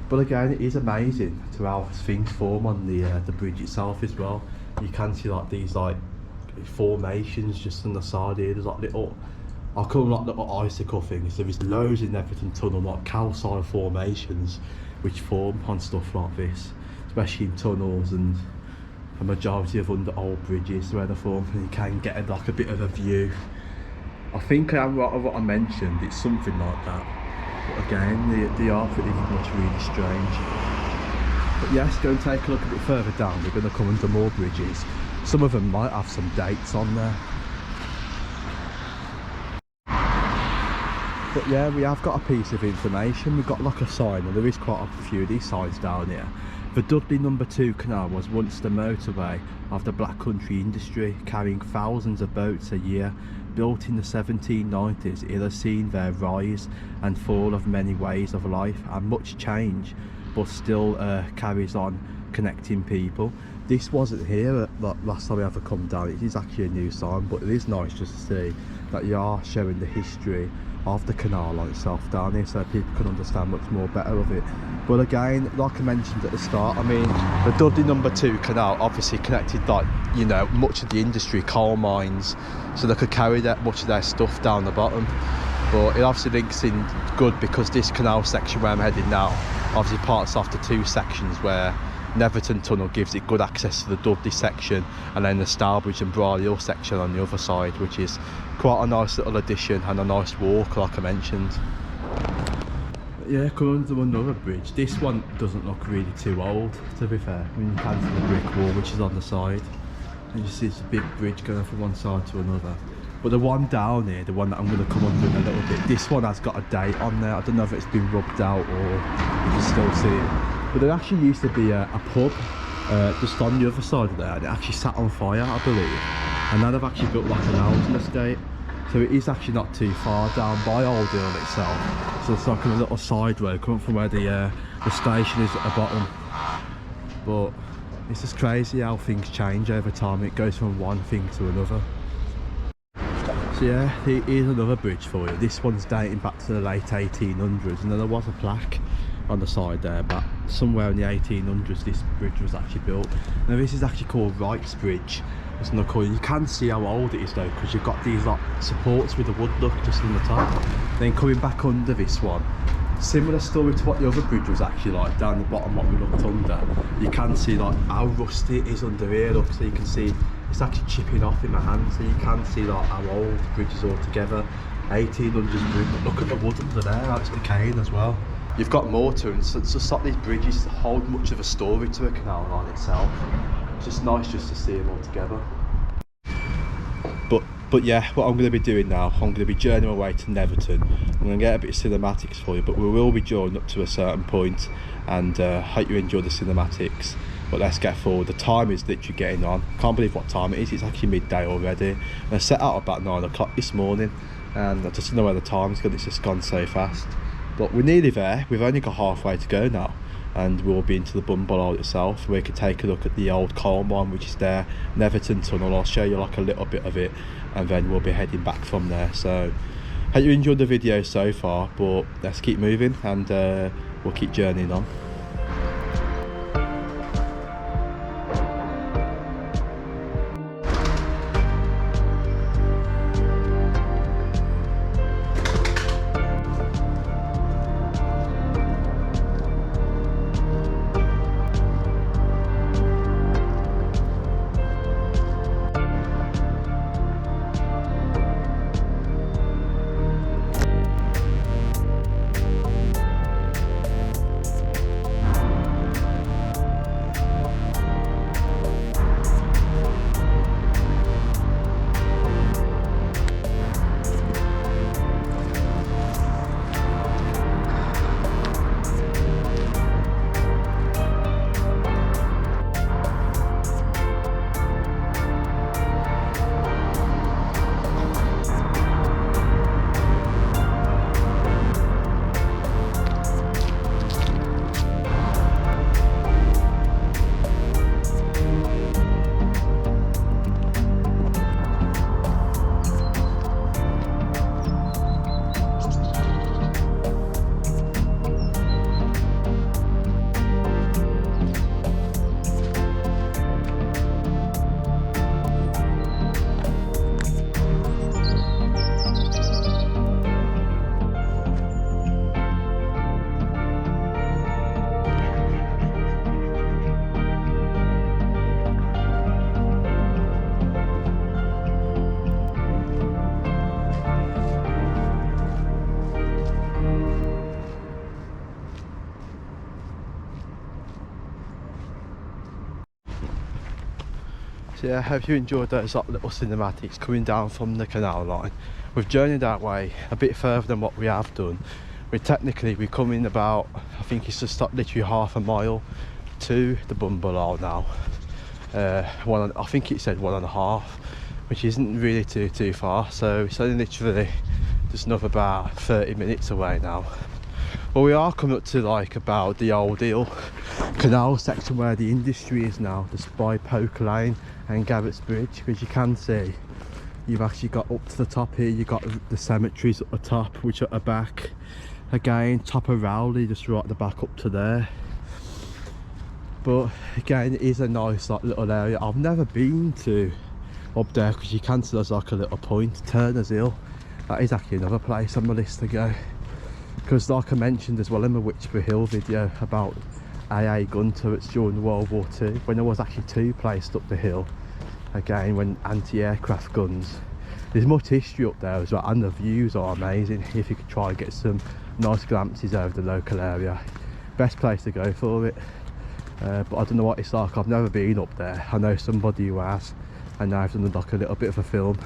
but again it is amazing to how things form on the bridge itself as well. You can see like these like formations just on the side here. There's like little, I call them like little icicle things. There is loads in Netherton tunnel, like calcine formations which form on stuff like this, especially in tunnels and a majority of under old bridges where they form, and you can get like a bit of a view. I think I am right of what I mentioned, it's something like that, but again they are pretty much really strange. But yes, go and take a look a bit further down. We're going to come under more bridges. Some of them might have some dates on there. But yeah, we have got a piece of information. We've got like a sign, and there is quite a few of these signs down here. The Dudley number 2 canal was once the motorway of the black country industry, carrying thousands of boats a year. Built in the 1790s, it has seen their rise and fall of many ways of life and much change, but still carries on connecting people. This wasn't here last time we ever come down. It is actually a new sign, but it is nice just to see that you are showing the history of the canal on itself down here, so people can understand much more better of it. But again, like I mentioned at the start, I mean, the Dudley #2 canal obviously connected, like, you know, much of the industry, coal mines, so they could carry that much of their stuff down the bottom. But it obviously links in good because this canal section where I'm heading now obviously parts off the two sections, where Netherton tunnel gives it good access to the Dudley section, and then the Stourbridge and Hill section on the other side, which is quite a nice little addition and a nice walk, like I mentioned. Yeah, coming to another bridge. This one doesn't look really too old, to be fair. I mean, you can see the brick wall which is on the side, and you see it's a big bridge going from one side to another. But the one down here, the one that I'm going to come under in a little bit, this one has got a date on there. I don't know if it's been rubbed out or you can still see it. But there actually used to be a pub just on the other side of there, and it actually sat on fire, I believe. And now they've actually built like an housing estate. So it is actually not too far down by Old Hill itself. So it's like a little side road coming from where the station is at the bottom. But it's just crazy how things change over time. It goes from one thing to another. So yeah, here's another bridge for you. This one's dating back to the late 1800s, and then there was a plaque on the side there, but somewhere in the 1800s this bridge was actually built. Now this is actually called Wright's Bridge. It's not called. You can see how old it is though, because you've got these like supports with the wood look just on the top. Then coming back under this one, similar story to what the other bridge was actually like down the bottom, what we looked under. You can see like how rusty it is under here. Look, so you can see it's actually chipping off in my hand, so you can see like how old the bridge is altogether. 1800s bridge, but look at the wood under there, how it's decaying as well. You've got more to it, so it's just like these bridges hold much of a story to a canal line itself. It's just nice just to see them all together. But yeah, what I'm going to be doing now, I'm going to be journeying away to Netherton. I'm going to get a bit of cinematics for you, but we will be joined up to a certain point, and hope you enjoy the cinematics. But let's get forward. The time is literally getting on. Can't believe what time it is. It's actually midday already. And I set out about 9 o'clock this morning, and I just don't know where the time's gone. It's just gone so fast. But we're nearly there. We've only got halfway to go now, and we'll be into the bumble itself, where we can take a look at the old coal mine which is there, Netherton tunnel. I'll show you like a little bit of it, and then we'll be heading back from there. So hope you enjoyed the video so far, but let's keep moving, and we'll keep journeying on. So yeah, I hope you enjoyed those little cinematics coming down from the canal line. We've journeyed that way a bit further than what we have done. We're coming about, I think it's just literally half a mile to the bumble now. I think it said 1.5, which isn't really too far, so it's only literally just another about 30 minutes away now. Well, we are coming up to like about the Old Hill canal section where the industry is now, just by Poker Lane and Garrett's Bridge, because you can see You've actually got up to the top here, you've got the cemeteries at the top, which are at the back. Again, top of Rowley, just right at the back up to there. But again, it is a nice like, little area. I've never been to up there because you can see there's like a little point, Turner's Hill. That is actually another place on my list to go. Because like I mentioned as well in the Witchbury Hill video about AA gun turrets during World War II, when there was actually 2 placed up the hill. Again, when anti-aircraft guns. There's much history up there as well, and the views are amazing if you could try and get some nice glimpses over the local area. Best place to go for it. But I don't know what it's like. I've never been up there. I know somebody who has, and now I've done like a little bit of a film.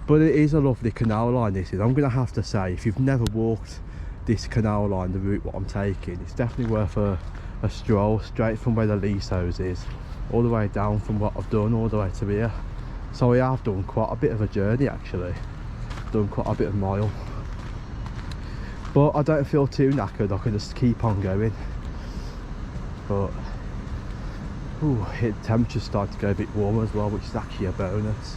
But it is a lovely canal line, this is. I'm going to have to say, if you've never walked this canal line, the route what I'm taking, it's definitely worth a stroll straight from where the Halesowen is, all the way down from what I've done, all the way to here. So I have done quite a bit of a journey actually. Done quite a bit of mile. But I don't feel too knackered, I can just keep on going. But ooh, the temperature's starting to go a bit warmer as well, which is actually a bonus.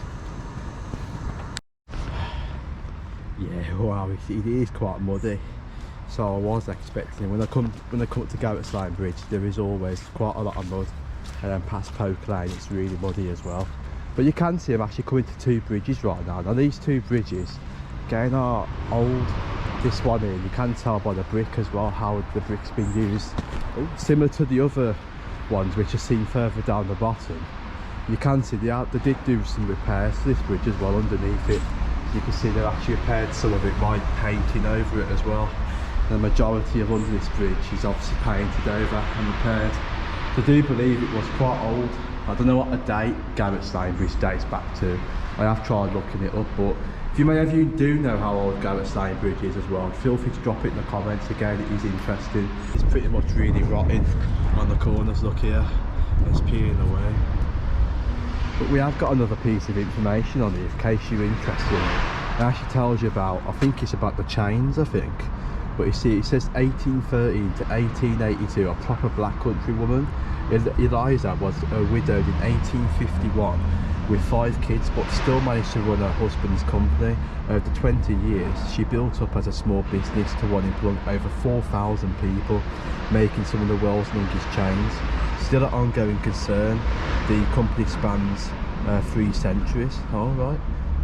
Yeah, wow, it is quite muddy. So I was expecting, when I come up to Halesowen Bridge, there is always quite a lot of mud. And then past Poke Lane, it's really muddy as well. But you can see I'm actually coming to 2 bridges right now. Now these 2 bridges, again, are old. This one here, you can tell by the brick as well how the brick's been used. Similar to the other ones which are seen further down the bottom. You can see they did do some repairs to this bridge as well underneath it. You can see they've actually repaired some of it by painting over it as well. The majority of under this bridge is obviously painted over and repaired. I do believe it was quite old. I don't know what the date Halesowen Bridge dates back to. I have tried looking it up, but if you do know how old Halesowen Bridge is as well, feel free to drop it in the comments. Again, it is interesting. It's pretty much really rotting on the corners, look here. It's peeling away. But we have got another piece of information on it in case you're interested in it. It actually tells you about, I think it's about the chains, I think. But you see, it says 1813 to 1882, a proper black country woman. Eliza was widowed in 1851 with 5 kids, but still managed to run her husband's company. Over 20 years, she built up as a small business to one employing over 4,000 people, making some of the world's longest chains. Still an ongoing concern, the company spans 3 centuries. All right,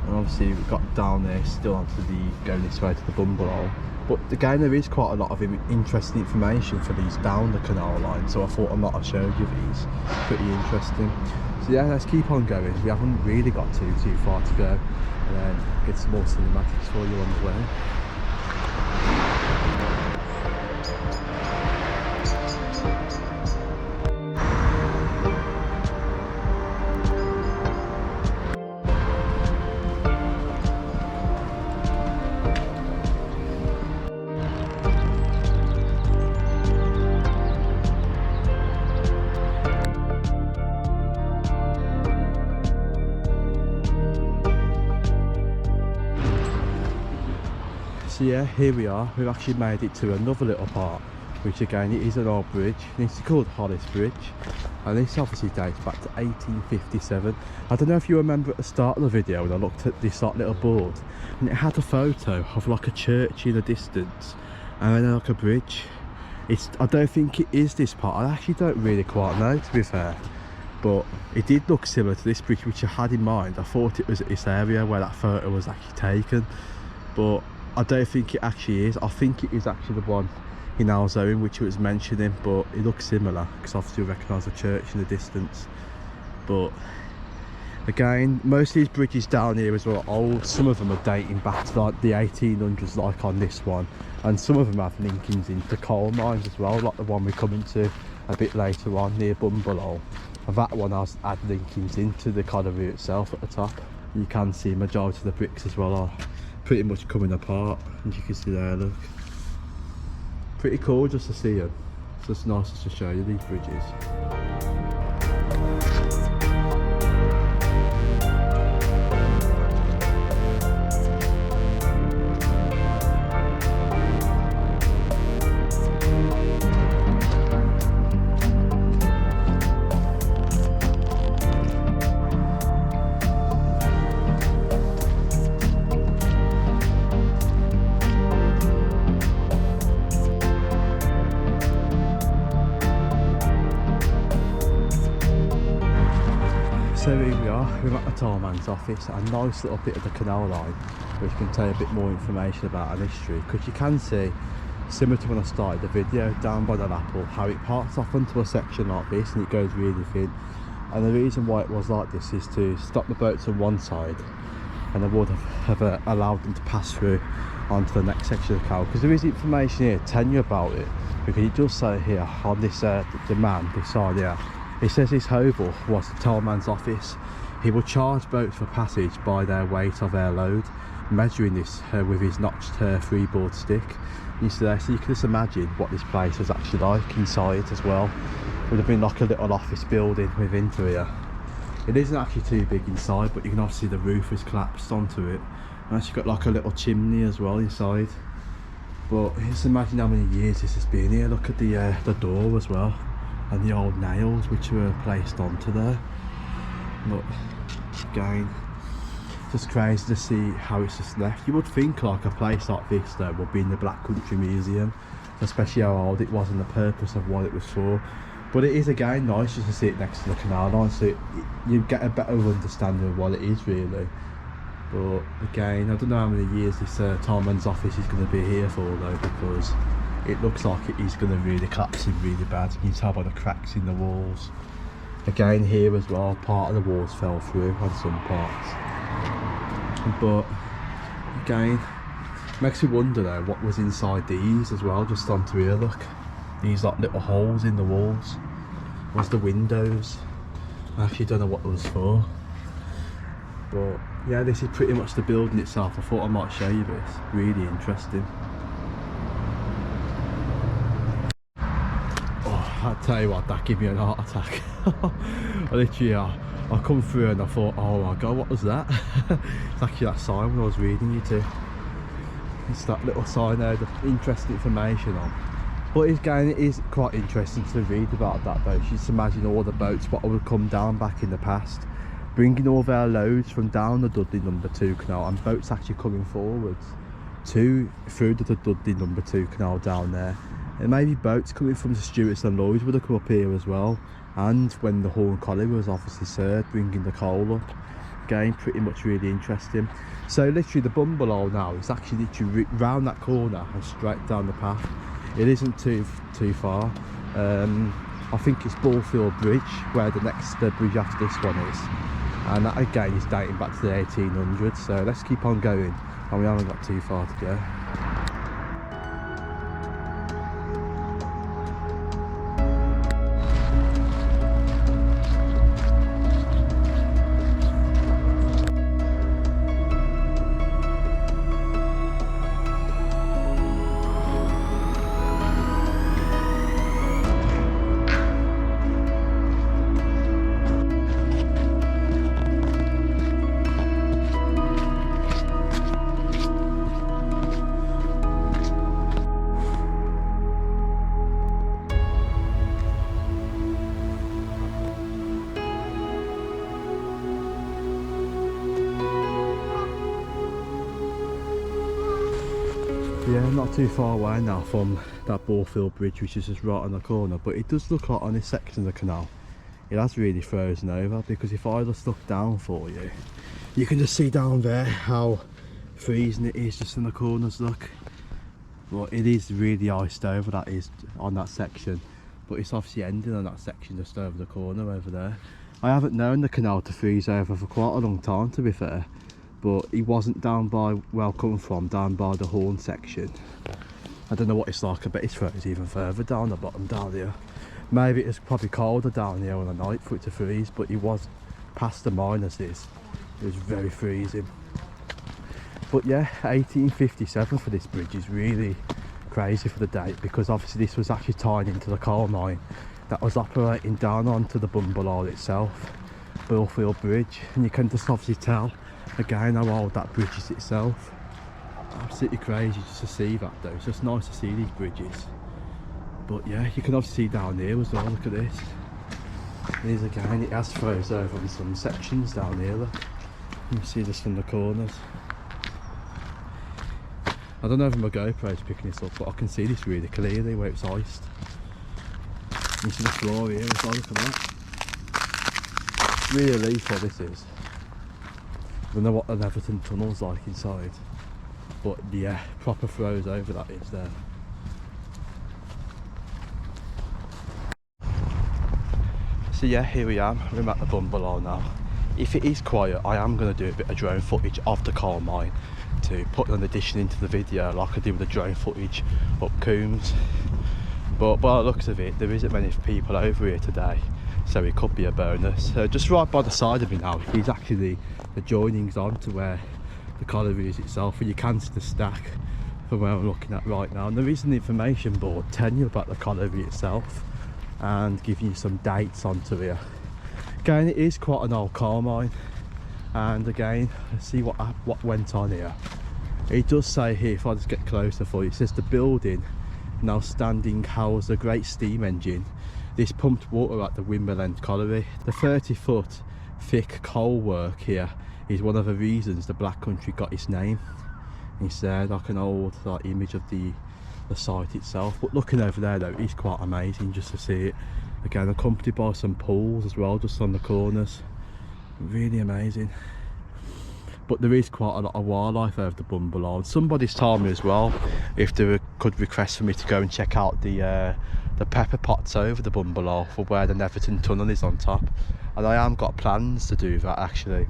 and obviously we've got down there still onto the going this way to the bumble. But again, there is quite a lot of interesting information for these down the canal line, so I thought I might have showed you these. Pretty interesting. So yeah, let's keep on going. We haven't really got too far to go, and then get some more cinematics for you on the way. So yeah, here we are. We've actually made it to another little part, which again, it is an old bridge, and it's called Halesowen Bridge, and this obviously dates back to 1857. I don't know if you remember at the start of the video when I looked at this like little board, and it had a photo of like a church in the distance and then like a bridge. I don't think it is this part. I actually don't really quite know, to be fair, but it did look similar to this bridge which I had in mind. I thought it was at this area where that photo was actually taken, but I don't think it actually is. I think it is actually the one in Halesowen which it was mentioning, but it looks similar because obviously you recognise the church in the distance. But again, most of these bridges down here as well are old. Some of them are dating back to like the 1800s, like on this one, and some of them have linkings into coal mines as well, like the one we're coming to a bit later on near Bumble. And that one has had linkings into the colliery itself at the top. You can see majority of the bricks as well are pretty much coming apart, and you can see there, look. Pretty cool just to see them. It's just nice to show you these bridges. So here we are, we're at the tollman's office, a nice little bit of the canal line which can tell you a bit more information about our history, because you can see, similar to when I started the video, down by the Lapal, how it parts off onto a section like this and it goes really thin. And the reason why it was like this is to stop the boats on one side, and I would have allowed them to pass through onto the next section of the canal, because there is information here telling you about it, because it does say here on this the man, this sign here, it says this hovel was the tollman's office. He will charge boats for passage by their weight of their load, measuring this with his notched freeboard stick. You see there, so you can just imagine what this place was actually like inside as well. Would have been like a little office building within here. It isn't actually too big inside, but you can obviously see the roof is collapsed onto it. And actually got like a little chimney as well inside. But just imagine how many years this has been here. Look at the door as well, and the old nails which were placed onto there. Look, again, just crazy to see how it's just left. You would think like a place like this though would be in the Black Country Museum, especially how old it was and the purpose of what it was for. But it is again nice just to see it next to the canal line, so you get a better understanding of what it is really. But again, I don't know how many years this tollman's office is going to be here for though, because it looks like it is going to really collapse in really bad. You can tell by the cracks in the walls. Again here as well, part of the walls fell through on some parts. But again, makes me wonder though what was inside these as well, just onto here, look. These like little holes in the walls. Was the windows? I actually don't know what it was for. But yeah, this is pretty much the building itself. I thought I might show you this. Really interesting. I tell you what, that gave me an heart attack. I literally, I come through and I thought, oh my god, what was that? It's actually that sign when I was reading you to. It's that little sign there, the interesting information on. But again, it is quite interesting to read about that though. Just imagine all the boats what would come down back in the past, bringing all their loads from down the Dudley number 2 canal, and boats actually coming forwards through the Dudley number 2 canal down there. And maybe boats coming from the Stewarts and Lloyds would have come up here as well, and when the Horn Collie was obviously served, bringing the coal up. Again, pretty much really interesting. So literally the bumble now is actually literally round that corner and straight down the path. It isn't too far. I think it's Ballfield Bridge where the next bridge after this one is, and that again is dating back to the 1800s. So let's keep on going, and we haven't got too far to go. Yeah, not too far away now from that Ballfield Bridge, which is just right on the corner, but it does look like on this section of the canal it has really frozen over, because if I just look down for you, you can just see down there how freezing it is just in the corners, look. But it is really iced over, that is on that section, but it's obviously ending on that section just over the corner over there. I haven't known the canal to freeze over for quite a long time, to be fair. But it wasn't down by where I come from, down by the Horn section. I don't know what it's like. I bet it's frozen even further down the bottom down here. Maybe it's probably colder down here on the night for it to freeze, but it was past the minuses. It was very freezing. But yeah, 1857 for this bridge is really crazy for the date, because obviously this was actually tied into the coal mine that was operating down onto the bumble itself, Ballfield Bridge, and you can just obviously tell again how old that bridge is itself. Absolutely crazy just to see that though. It's just nice to see these bridges. But yeah, you can obviously see down here as well, look at this. These again, it has froze over in some sections down here, look. You can see this from the corners. I don't know if my GoPro's picking this up, but I can see this really clearly where it's iced. You see the floor here as well, look at that. Really what this is. I don't know what the Netherton tunnel's like inside, but yeah, proper throws over that is there. So yeah, here we are. We're at the bungalow now. If it is quiet, I am going to do a bit of drone footage of the coal mine to put an addition into the video like I did with the drone footage up Coombs. But by the looks of it, there isn't many people over here today, so it could be a bonus. Just right by the side of me now is actually the joinings on to where the colliery is itself, and you can see the stack from where I'm looking at right now. And there is an information board telling you about the colliery itself and giving you some dates onto here. Again, it is quite an old coal mine, and again, let's see what went on here. It does say here, if I just get closer for you, it says the building now standing housed a great steam engine. This pumped water at the Wimble End colliery. The 30-foot thick coal work here is one of the reasons the Black Country got its name. He said like an old image of the site itself, but looking over there though, it's quite amazing just to see it. Again, accompanied by some pools as well, just on the corners. Really amazing. But there is quite a lot of wildlife over the bungalow. Somebody's told me as well if they could request for me to go and check out the pepper pots over the bungalow for where the Netherton tunnel is on top, and I am got plans to do that actually.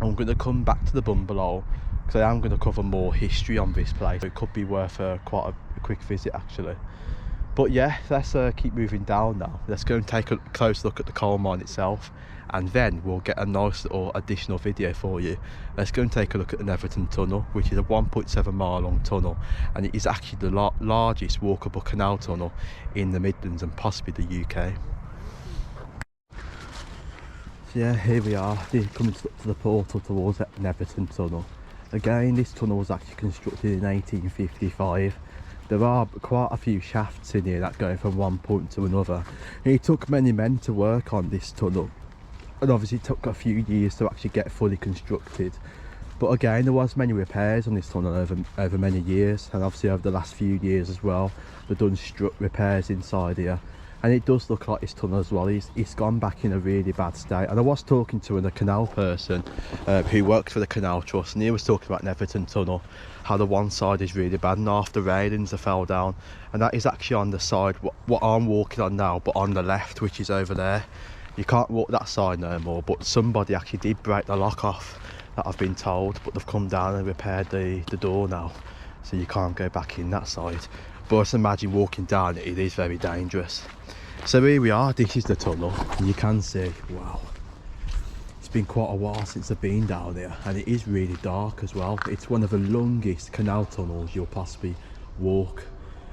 I'm going to come back to the bungalow because I am going to cover more history on this place. It could be worth quite a quick visit actually. But yeah, let's keep moving down now. Let's go and take a close look at the coal mine itself, and then we'll get a nice little additional video for you. Let's go and take a look at the Netherton tunnel, which is a 1.7 mile long tunnel, and it is actually the largest walkable canal tunnel in the Midlands and possibly the UK. So yeah, here we are, coming to the portal towards the Netherton tunnel. Again, this tunnel was actually constructed in 1855. There are quite a few shafts in here that go from one point to another. It took many men to work on this tunnel, and obviously it took a few years to actually get fully constructed. But again, there was many repairs on this tunnel over many years, and obviously over the last few years as well, they've done strut repairs inside here. And it does look like this tunnel as well, it's gone back in a really bad state. And I was talking to a canal person who works for the Canal Trust, and he was talking about Netherton tunnel, how the one side is really bad and half the railings have fell down, and that is actually on the side what I'm walking on now, but on the left, which is over there. You can't walk that side no more, but somebody actually did break the lock off, that I've been told, but they've come down and repaired the door now, so you can't go back in that side. But just imagine walking down it is very dangerous. So here we are, this is the tunnel, and you can see, wow, it's been quite a while since I've been down here, and it is really dark as well. It's one of the longest canal tunnels you'll possibly walk.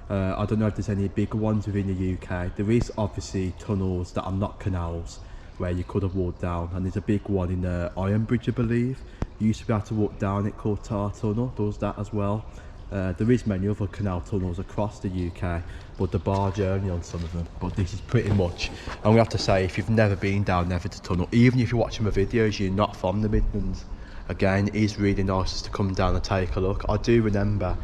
I don't know if there's any bigger ones within the UK. There is obviously tunnels that are not canals where you could have walked down, and there's a big one in Ironbridge, I believe. You used to be able to walk down it, called Tar Tunnel, does that as well. There is many other canal tunnels across the UK, but the barge only on some of them. But this is pretty much, I'm going to have to say, if you've never been down Netherton tunnel, even if you're watching my videos, you're not from the Midlands, again, it is really nice just to come down and take a look. I do remember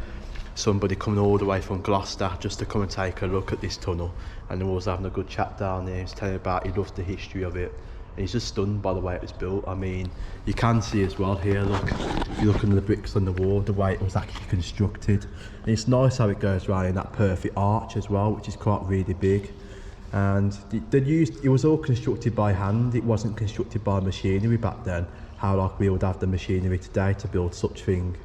somebody coming all the way from Gloucester just to come and take a look at this tunnel, and we was having a good chat down there. He's telling about, he loves the history of it. He's just stunned by the way it was built. I mean, you can see as well here, look, if you look at the bricks on the wall, the way it was actually constructed. And it's nice how it goes around in that perfect arch as well, which is quite really big. And it was all constructed by hand. It wasn't constructed by machinery back then, how like we would have the machinery today to build such thing.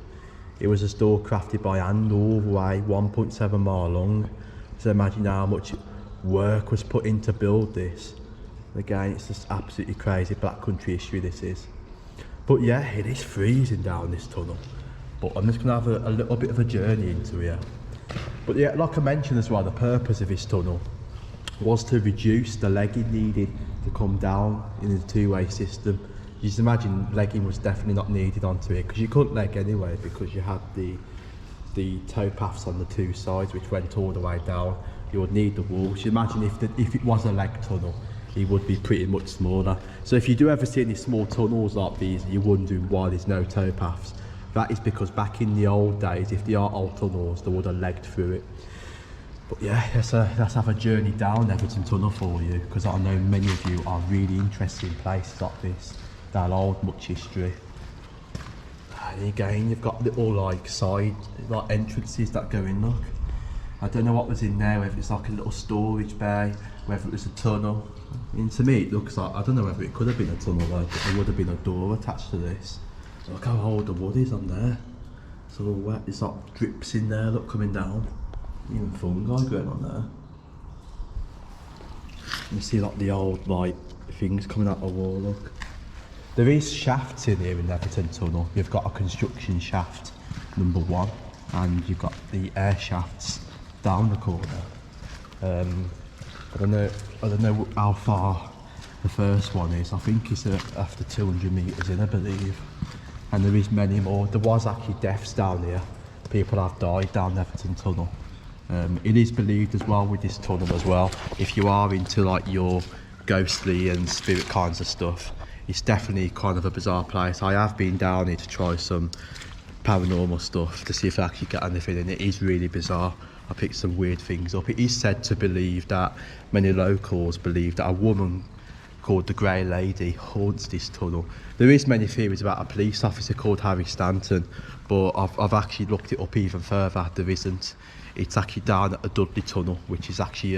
It was just all crafted by hand all the way, 1.7 mile long. So imagine how much work was put in to build this. Again, it's just absolutely crazy Black Country history this is. But yeah, it is freezing down this tunnel, but I'm just gonna have a little bit of a journey into here. But yeah, like I mentioned as well, the purpose of this tunnel was to reduce the legging needed to come down in the two-way system. You just imagine legging was definitely not needed onto it, because you couldn't leg anyway, because you had the towpaths on the two sides which went all the way down. You would need the walls. You imagine if it was a leg tunnel, it would be pretty much smaller. So if you do ever see any small tunnels like these and you're wondering why there's no towpaths, that is because back in the old days, if they are old tunnels, they would have legged through it. But yeah, let's have a journey down Netherton Tunnel for you, because I know many of you are really interested in places like this that hold much history. And again, you've got little like side like entrances that go in. Look, I don't know what was in there, whether it's like a little storage bay, whether it was a tunnel. And to me, it looks like, I don't know whether it could have been a tunnel, like there would have been a door attached to this. So look how old the wood is on there. It's all wet. It's like drips in there. Look, coming down. Even fungi going on there. You see like the old like things coming out the wall. Look, there is shafts in here in Netherton Tunnel. You've got a construction shaft, number 1, and you've got the air shafts down the corner. I don't know how far the first one is. I think it's after 200 metres in, I believe. And there is many more. There was actually deaths down here. People have died down Netherton Tunnel. It is believed as well with this tunnel as well, if you are into like your ghostly and spirit kinds of stuff, it's definitely kind of a bizarre place. I have been down here to try some paranormal stuff to see if I actually get anything, and it is really bizarre. I picked some weird things up. It is said to believe that many locals believe that a woman called the Grey Lady haunts this tunnel. There is many theories about a police officer called Harry Stanton, but I've actually looked it up even further. There isn't. It's actually down at the Dudley tunnel, which is actually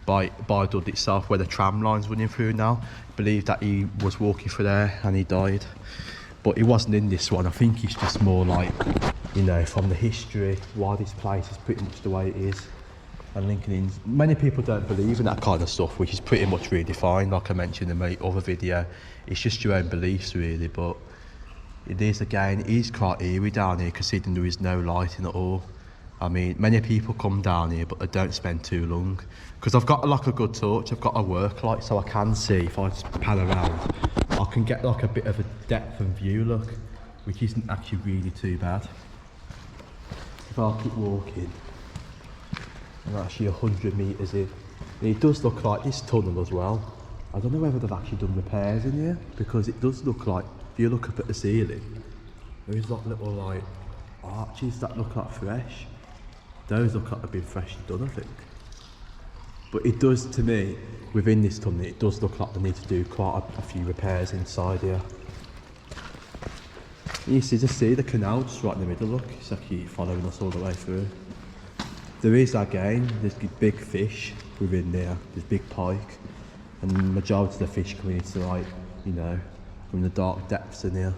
by Dudley itself, where the tram line's running through now. I believe that he was walking through there and he died, but he wasn't in this one. I think it's just more like, you know, from the history, why this place is pretty much the way it is. And linking in, many people don't believe in that kind of stuff, which is pretty much really fine. Like I mentioned in my other video, it's just your own beliefs really, but it is, again, it is quite eerie down here considering there is no lighting at all. I mean, many people come down here but they don't spend too long, because I've got like a good torch, I've got a work light, so I can see, if I just pan around, I can get like a bit of a depth of view, look, which isn't actually really too bad. If I keep walking, I'm actually 100 metres in, and it does look like this tunnel as well. I don't know whether they've actually done repairs in here, because it does look like, if you look up at the ceiling, there is like little like arches that look like fresh. Those look like they've been freshly done, I think. But it does, to me, within this tunnel, it does look like they need to do quite a few repairs inside here. You see, just see the canal just right in the middle, look, it's actually following us all the way through. There is, again, there's big fish within there, there's big pike, and the majority of the fish coming into, like, you know, from the dark depths in here.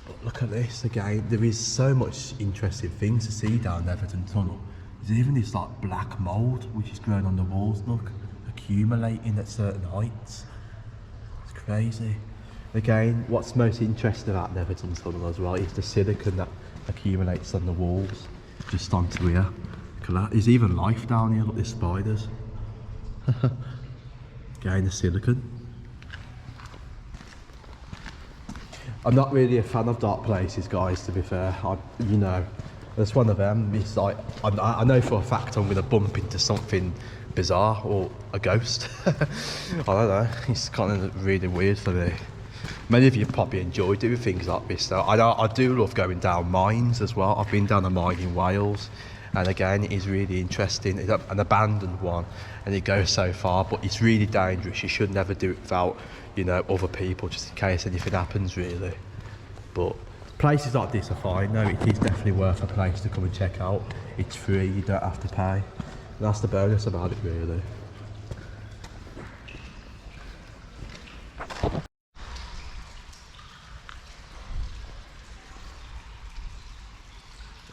But look at this, again, there is so much interesting things to see down Netherton Tunnel. There's even this like black mould which is growing on the walls, look, accumulating at certain heights. It's crazy. Again, what's most interesting about Netherton Tunnel as well is the silicon that accumulates on the walls, just onto here. Look at that, there's even life down here, look, there's spiders. Again, the silicon. I'm not really a fan of dark places, guys, to be fair. You know, it's one of them. It's like, I know for a fact I'm going to bump into something bizarre or a ghost. I don't know, it's kind of really weird for me. Many of you probably enjoy doing things like this though. I do love going down mines as well. I've been down a mine in Wales, and again, it is really interesting. It's an abandoned one, and it goes so far, but it's really dangerous. You should never do it without, you know, other people, just in case anything happens really. But places like this are fine though. It is definitely worth a place to come and check out. It's free, you don't have to pay. And that's the bonus about it really.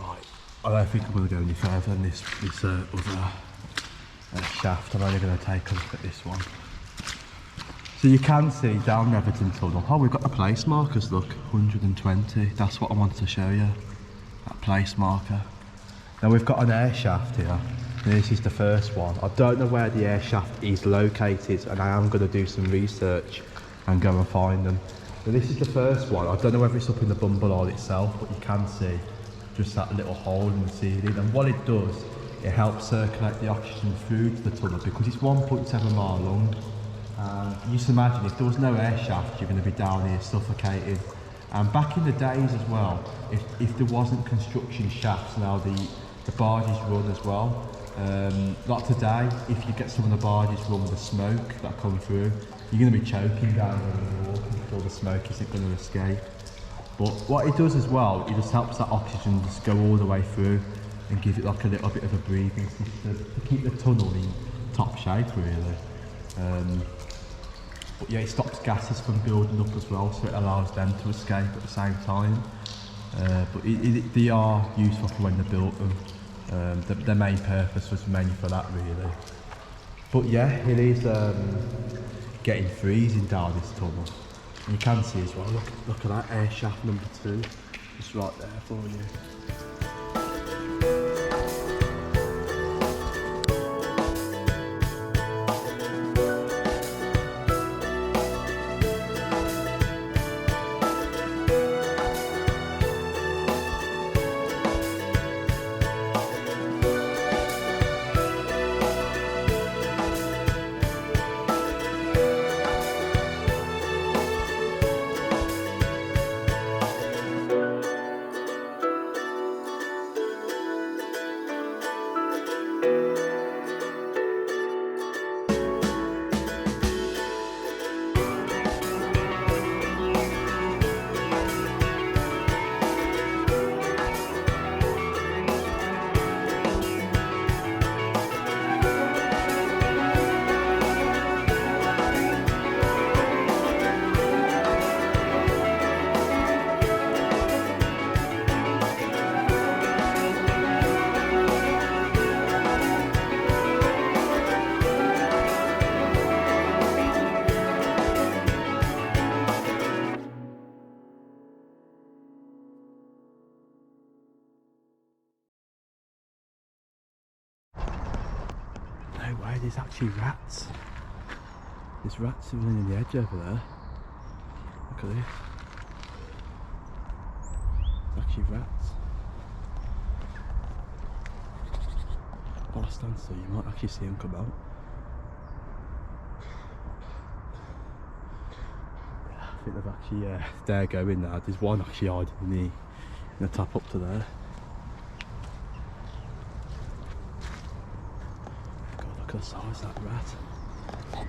Right, I don't think I'm going to go any further than this other shaft. I'm only going to take a look at this one. So you can see down Netherton Tunnel. Oh, we've got the place markers, look, 120. That's what I wanted to show you, that place marker. Now we've got an air shaft here. This is the first one. I don't know where the air shaft is located, and I am going to do some research and go and find them. But this is the first one. I don't know whether it's up in the bumble itself, but you can see just that little hole in the ceiling. And what it does, it helps circulate the oxygen through to the tunnel, because it's 1.7 mile long. You just imagine if there was no air shaft, you're going to be down here suffocating. And back in the days as well, if there wasn't construction shafts, now the the barges run as well. Like today, if you get some of the barges run with the smoke that come through, you're going to be choking down when you're walking before the smoke isn't going to escape. But what it does as well, it just helps that oxygen just go all the way through and give it like a little bit of a breathing system to keep the tunnel in top shape really. But yeah, it stops gases from building up as well, so it allows them to escape at the same time. But they are useful for when they built them. Their main purpose was mainly for that really. But yeah, it is getting freezing down this tunnel. And you can see as well, look at that air shaft number 2, just right there for you. No way, there's actually rats. There's rats running in the edge over there. Look at this. There's actually rats. While I stand still, you might actually see them come out. Yeah, I think they've actually, they're going now. There's one actually hiding in the top up to there. Look at the size of that rat.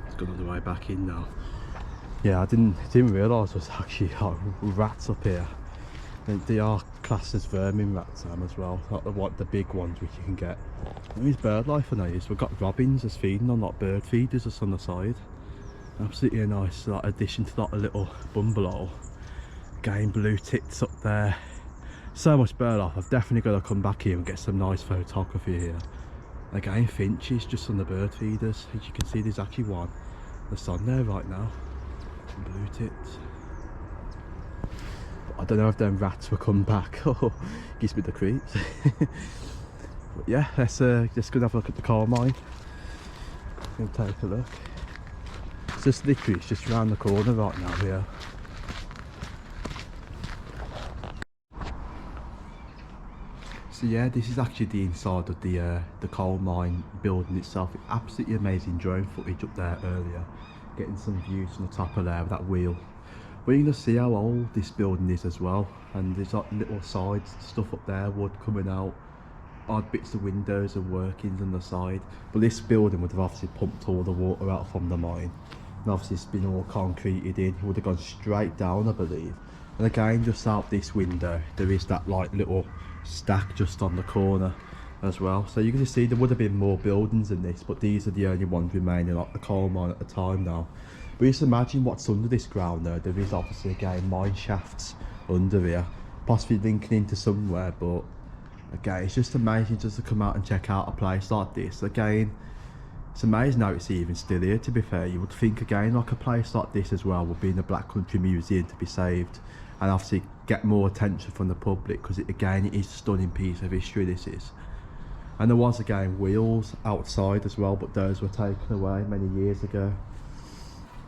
It's gone all the way back in now. Yeah, I didn't realise there's actually rats up here. They are classed as vermin rats as well, like the big ones which you can get. There's bird life on these. We've got robins as feeding on like bird feeders just on the side. Absolutely a nice like, addition to like a little bungalow. Again, blue tits up there. So much bird life. I've definitely got to come back here and get some nice photography here. Again, finches just on the bird feeders. As you can see, there's actually one that's on there right now. Some blue tits. But I don't know if them rats will come back. Oh, gives me the creeps. But yeah, let's just go and have a look at the coal mine. I'm gonna take a look. It's just literally, it's just around the corner right now here. So yeah, this is actually the inside of the coal mine building itself. Absolutely amazing drone footage up there earlier, getting some views from the top of there with that wheel. But you can just see how old this building is as well, and there's like little side stuff up there, wood coming out, odd bits of windows and workings on the side. But this building would have obviously pumped all the water out from the mine, and obviously it's been all concreted in. It would have gone straight down, I believe. And again, just out this window there is that like little stack just on the corner as well. So you can just see there would have been more buildings than this, but these are the only ones remaining like the coal mine at the time now. But just imagine what's under this ground though. There is obviously again mine shafts under here, possibly linking into somewhere, but again it's just amazing just to come out and check out a place like this. Again, it's amazing how it's even still here, to be fair. You would think again like a place like this as well would be in the Black Country Museum to be saved and obviously get more attention from the public, because it is a stunning piece of history, this is. And there was again wheels outside as well, but those were taken away many years ago.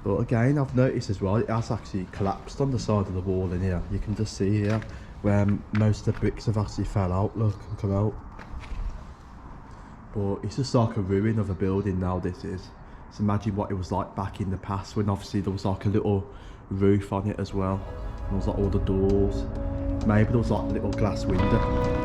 But again, I've noticed as well, it has actually collapsed on the side of the wall in here. You can just see here where most of the bricks have actually fell out, look, and come out. But it's just like a ruin of a building now, this is. So imagine what it was like back in the past, when obviously there was like a little roof on it as well. There was like all the doors. Maybe there was like a little glass window.